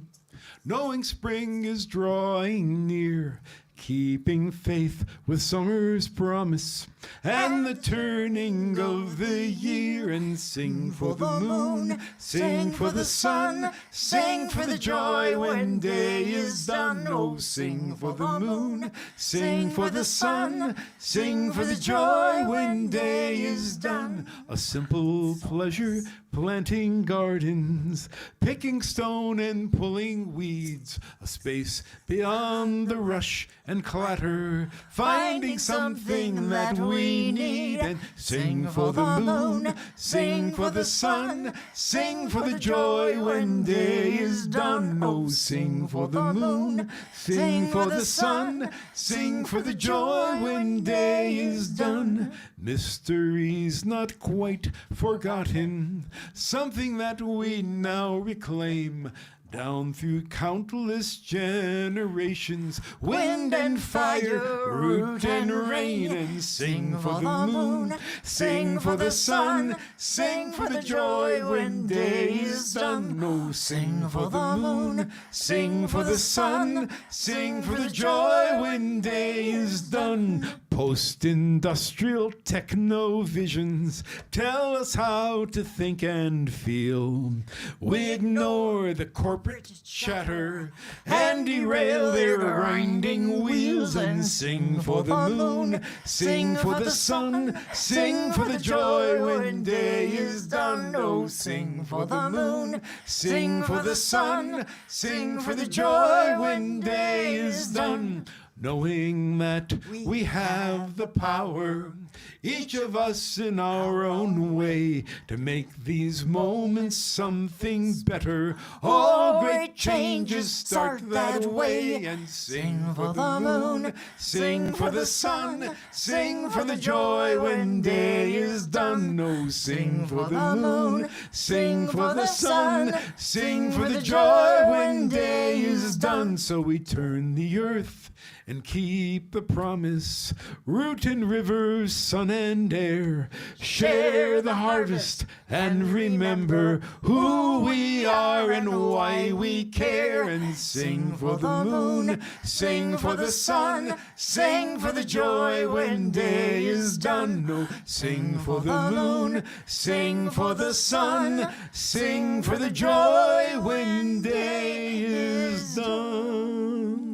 knowing spring is drawing near, keeping faith with summer's promise and the turning of the year, and sing for the moon, sing for the sun, sing for the joy when day is done. Oh, sing for the moon, sing for the sun, sing for the joy when day is done. A simple pleasure, planting gardens, picking stone and pulling weeds, a space beyond the rush and clatter, finding something that we need. And sing for the moon, sing for the sun, sing for the joy when day is done. Oh, sing for the moon, sing for the sun, sing for the joy when day is done. Mysteries not quite forgotten, something that we now reclaim. Down through countless generations, wind and fire, root and rain. And sing for the moon, sing for the sun, sing for the joy when day is done. Oh, sing for the moon, sing for the sun, sing for the joy when day is done. Post-industrial techno-visions tell us how to think and feel. We ignore the corporate chatter and derail their grinding wheel. bells and sing for the moon, sing for the sun, sing for the joy when day is done. Oh, sing for the moon, sing for the sun, sing for the joy when day is done. Knowing that we have the power, each of us in our own way, to make these moments something better. All great changes start that way. And sing for the moon, sing for the sun, sing for the joy when day is done. Oh, sing for the moon, sing for the sun, sing for the joy when day is done. So we turn the earth and keep the promise, root and river, sun and air, share the harvest and remember who we are and why we care. And sing for the moon, sing for the sun, sing for the joy when day is done. Oh, sing for the moon, sing for the sun, sing for the joy when day is done.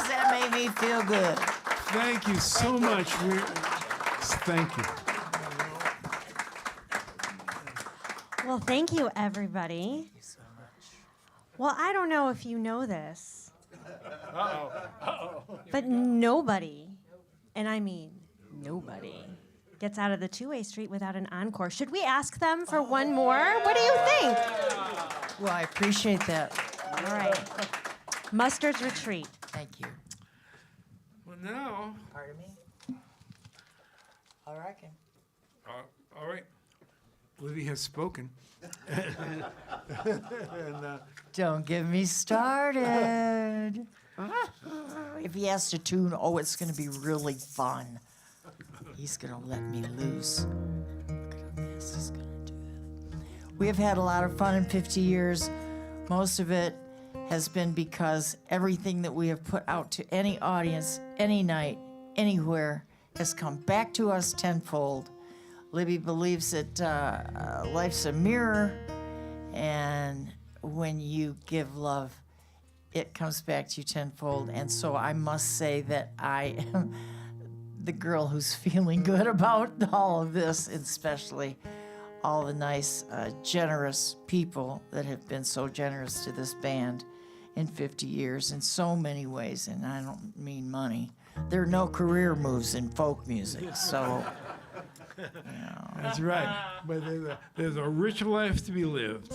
That made me feel good. Thank you so much. Thank you. Well, thank you, everybody. Well, I don't know if you know this, but nobody, and I mean nobody, gets out of the two-way street without an encore. Should we ask them for one more? What do you think? Well, I appreciate that. All right. Mustard's Retreat. Thank you. Well, now, Pardon me? I reckon. all right. Libby has spoken. Don't get me started. If he has to tune, oh, it's going to be really fun. He's going to let me loose. Look at how fast he's going to do that. We have had a lot of fun in 50 years. Most of it has been because everything that we have put out to any audience, any night, anywhere, has come back to us tenfold. Libby believes that life's a mirror, and when you give love, it comes back to you tenfold. And so I must say that I am the girl who's feeling good about all of this, especially all the nice, generous people that have been so generous to this band in 50 years in so many ways. And I don't mean money. There are no career moves in folk music, so... That's right. But there's a rich life to be lived.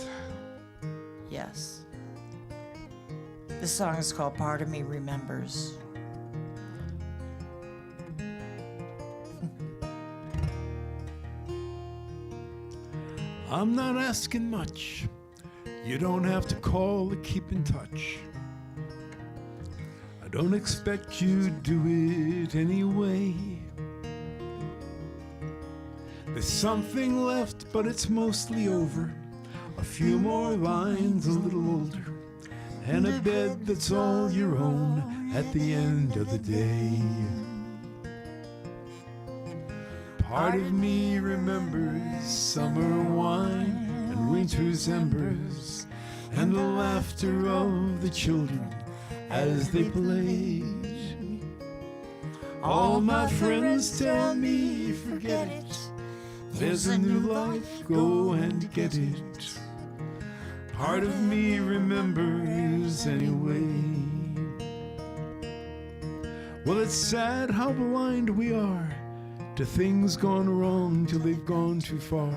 Yes. This song is called Part of Me Remembers. I'm not asking much. You don't have to call to keep in touch. I don't expect you to do it anyway. There's something left, but it's mostly over. A few more lines, a little older, and a bed that's all your own at the end of the day. Part of me remembers summer wine and winter's embers, and the laughter of the children as they played. All my friends tell me, forget it. There's a new life, go and get it. Part of me remembers anyway. Well, it's sad how blind we are to things gone wrong till they've gone too far.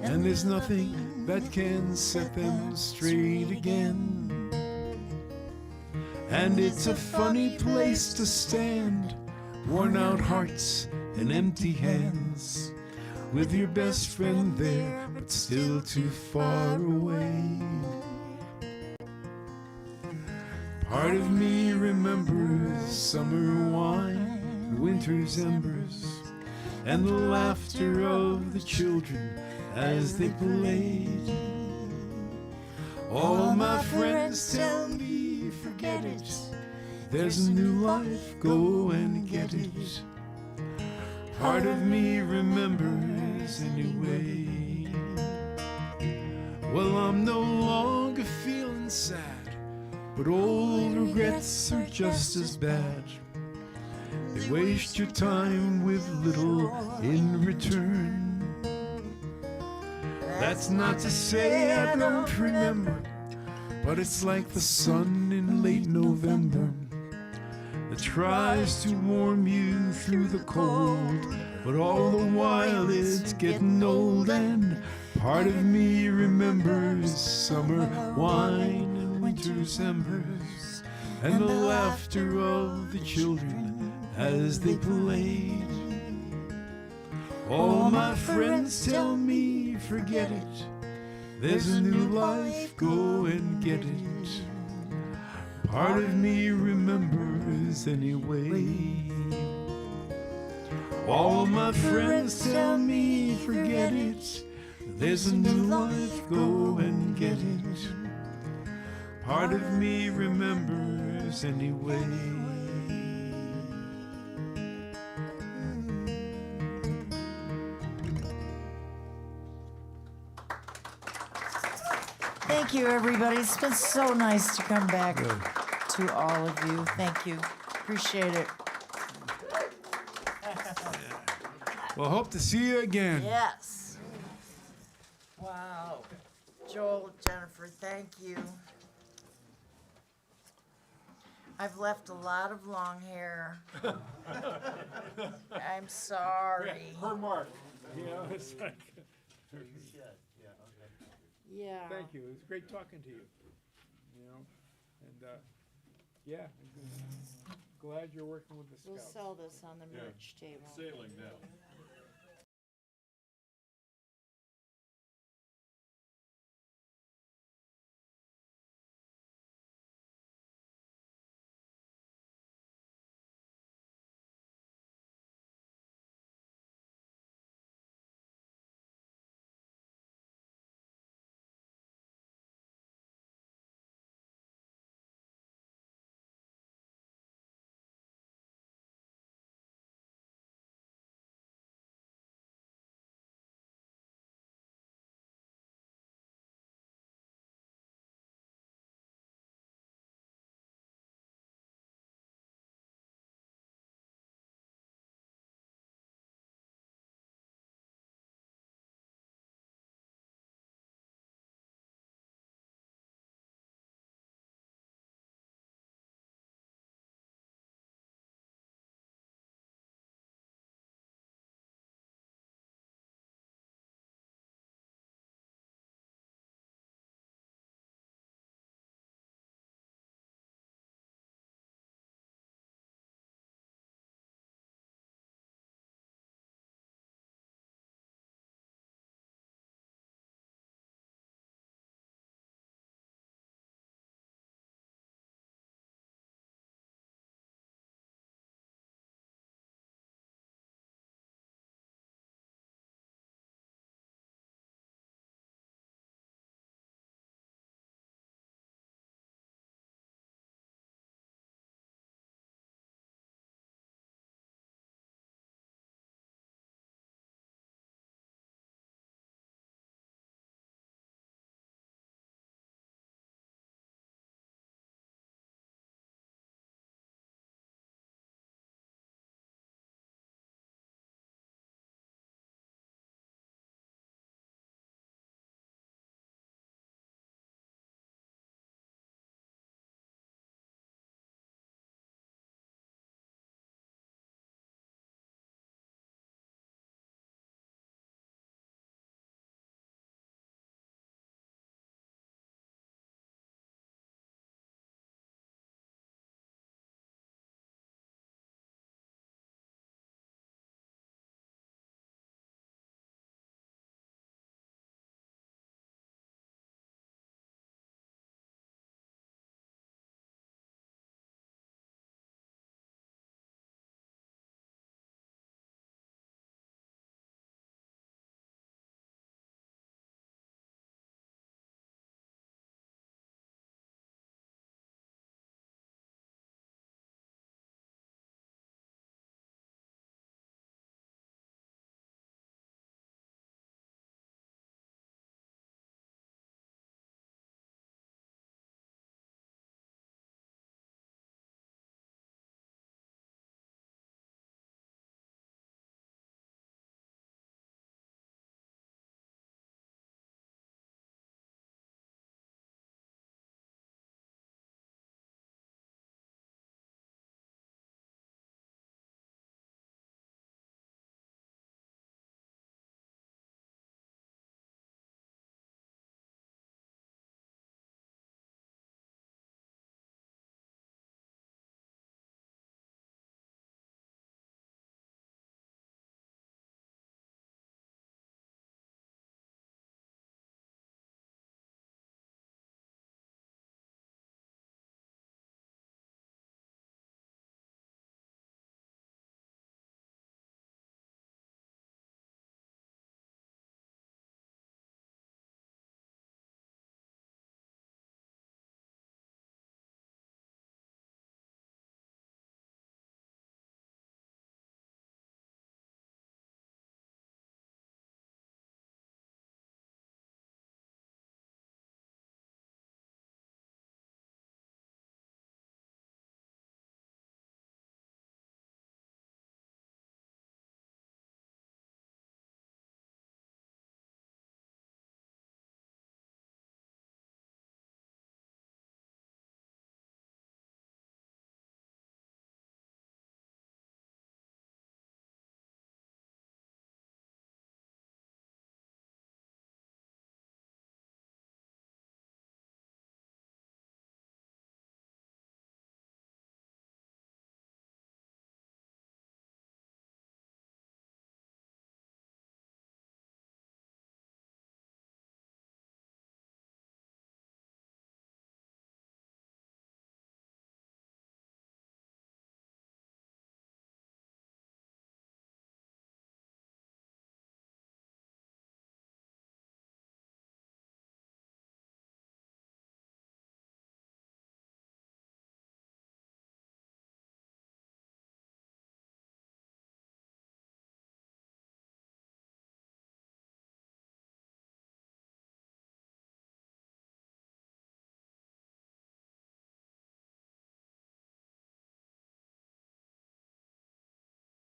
And there's nothing that can set them straight again. And it's a funny place to stand, worn out hearts and empty hands, with your best friend there, but still too far away. Part of me remembers summer wine and winter's embers, and the laughter of the children as they played. All my friends tell me, forget it. There's a new life, go and get it. Part of me remembers anyway. Well, I'm no longer feeling sad, but old regrets are just as bad. They waste your time with little in return. That's not to say I don't remember, but it's like the sun in late November that tries to warm you through the cold, but all the while it's getting old. And part of me remembers summer wine and winter's embers and the laughter of the children as they played. All my friends tell me forget it, there's a new life, go and get it. Part of me remembers anyway. All my friends tell me forget it, there's a new life, go and get it. Part of me remembers anyway. Thank you, everybody. It's been so nice to come back to all of you. Thank you. Appreciate it. Well, hope to see you again. Yes. Wow. Joel, Jennifer, thank you. I've left a lot of long hair. I'm sorry. Her mark. You know, it's like. You should, yeah, okay. Yeah. Thank you. It was great talking to you. You know, and yeah, I'm glad you're working with the We'll Scouts. sell this on the merch table. Sailing now.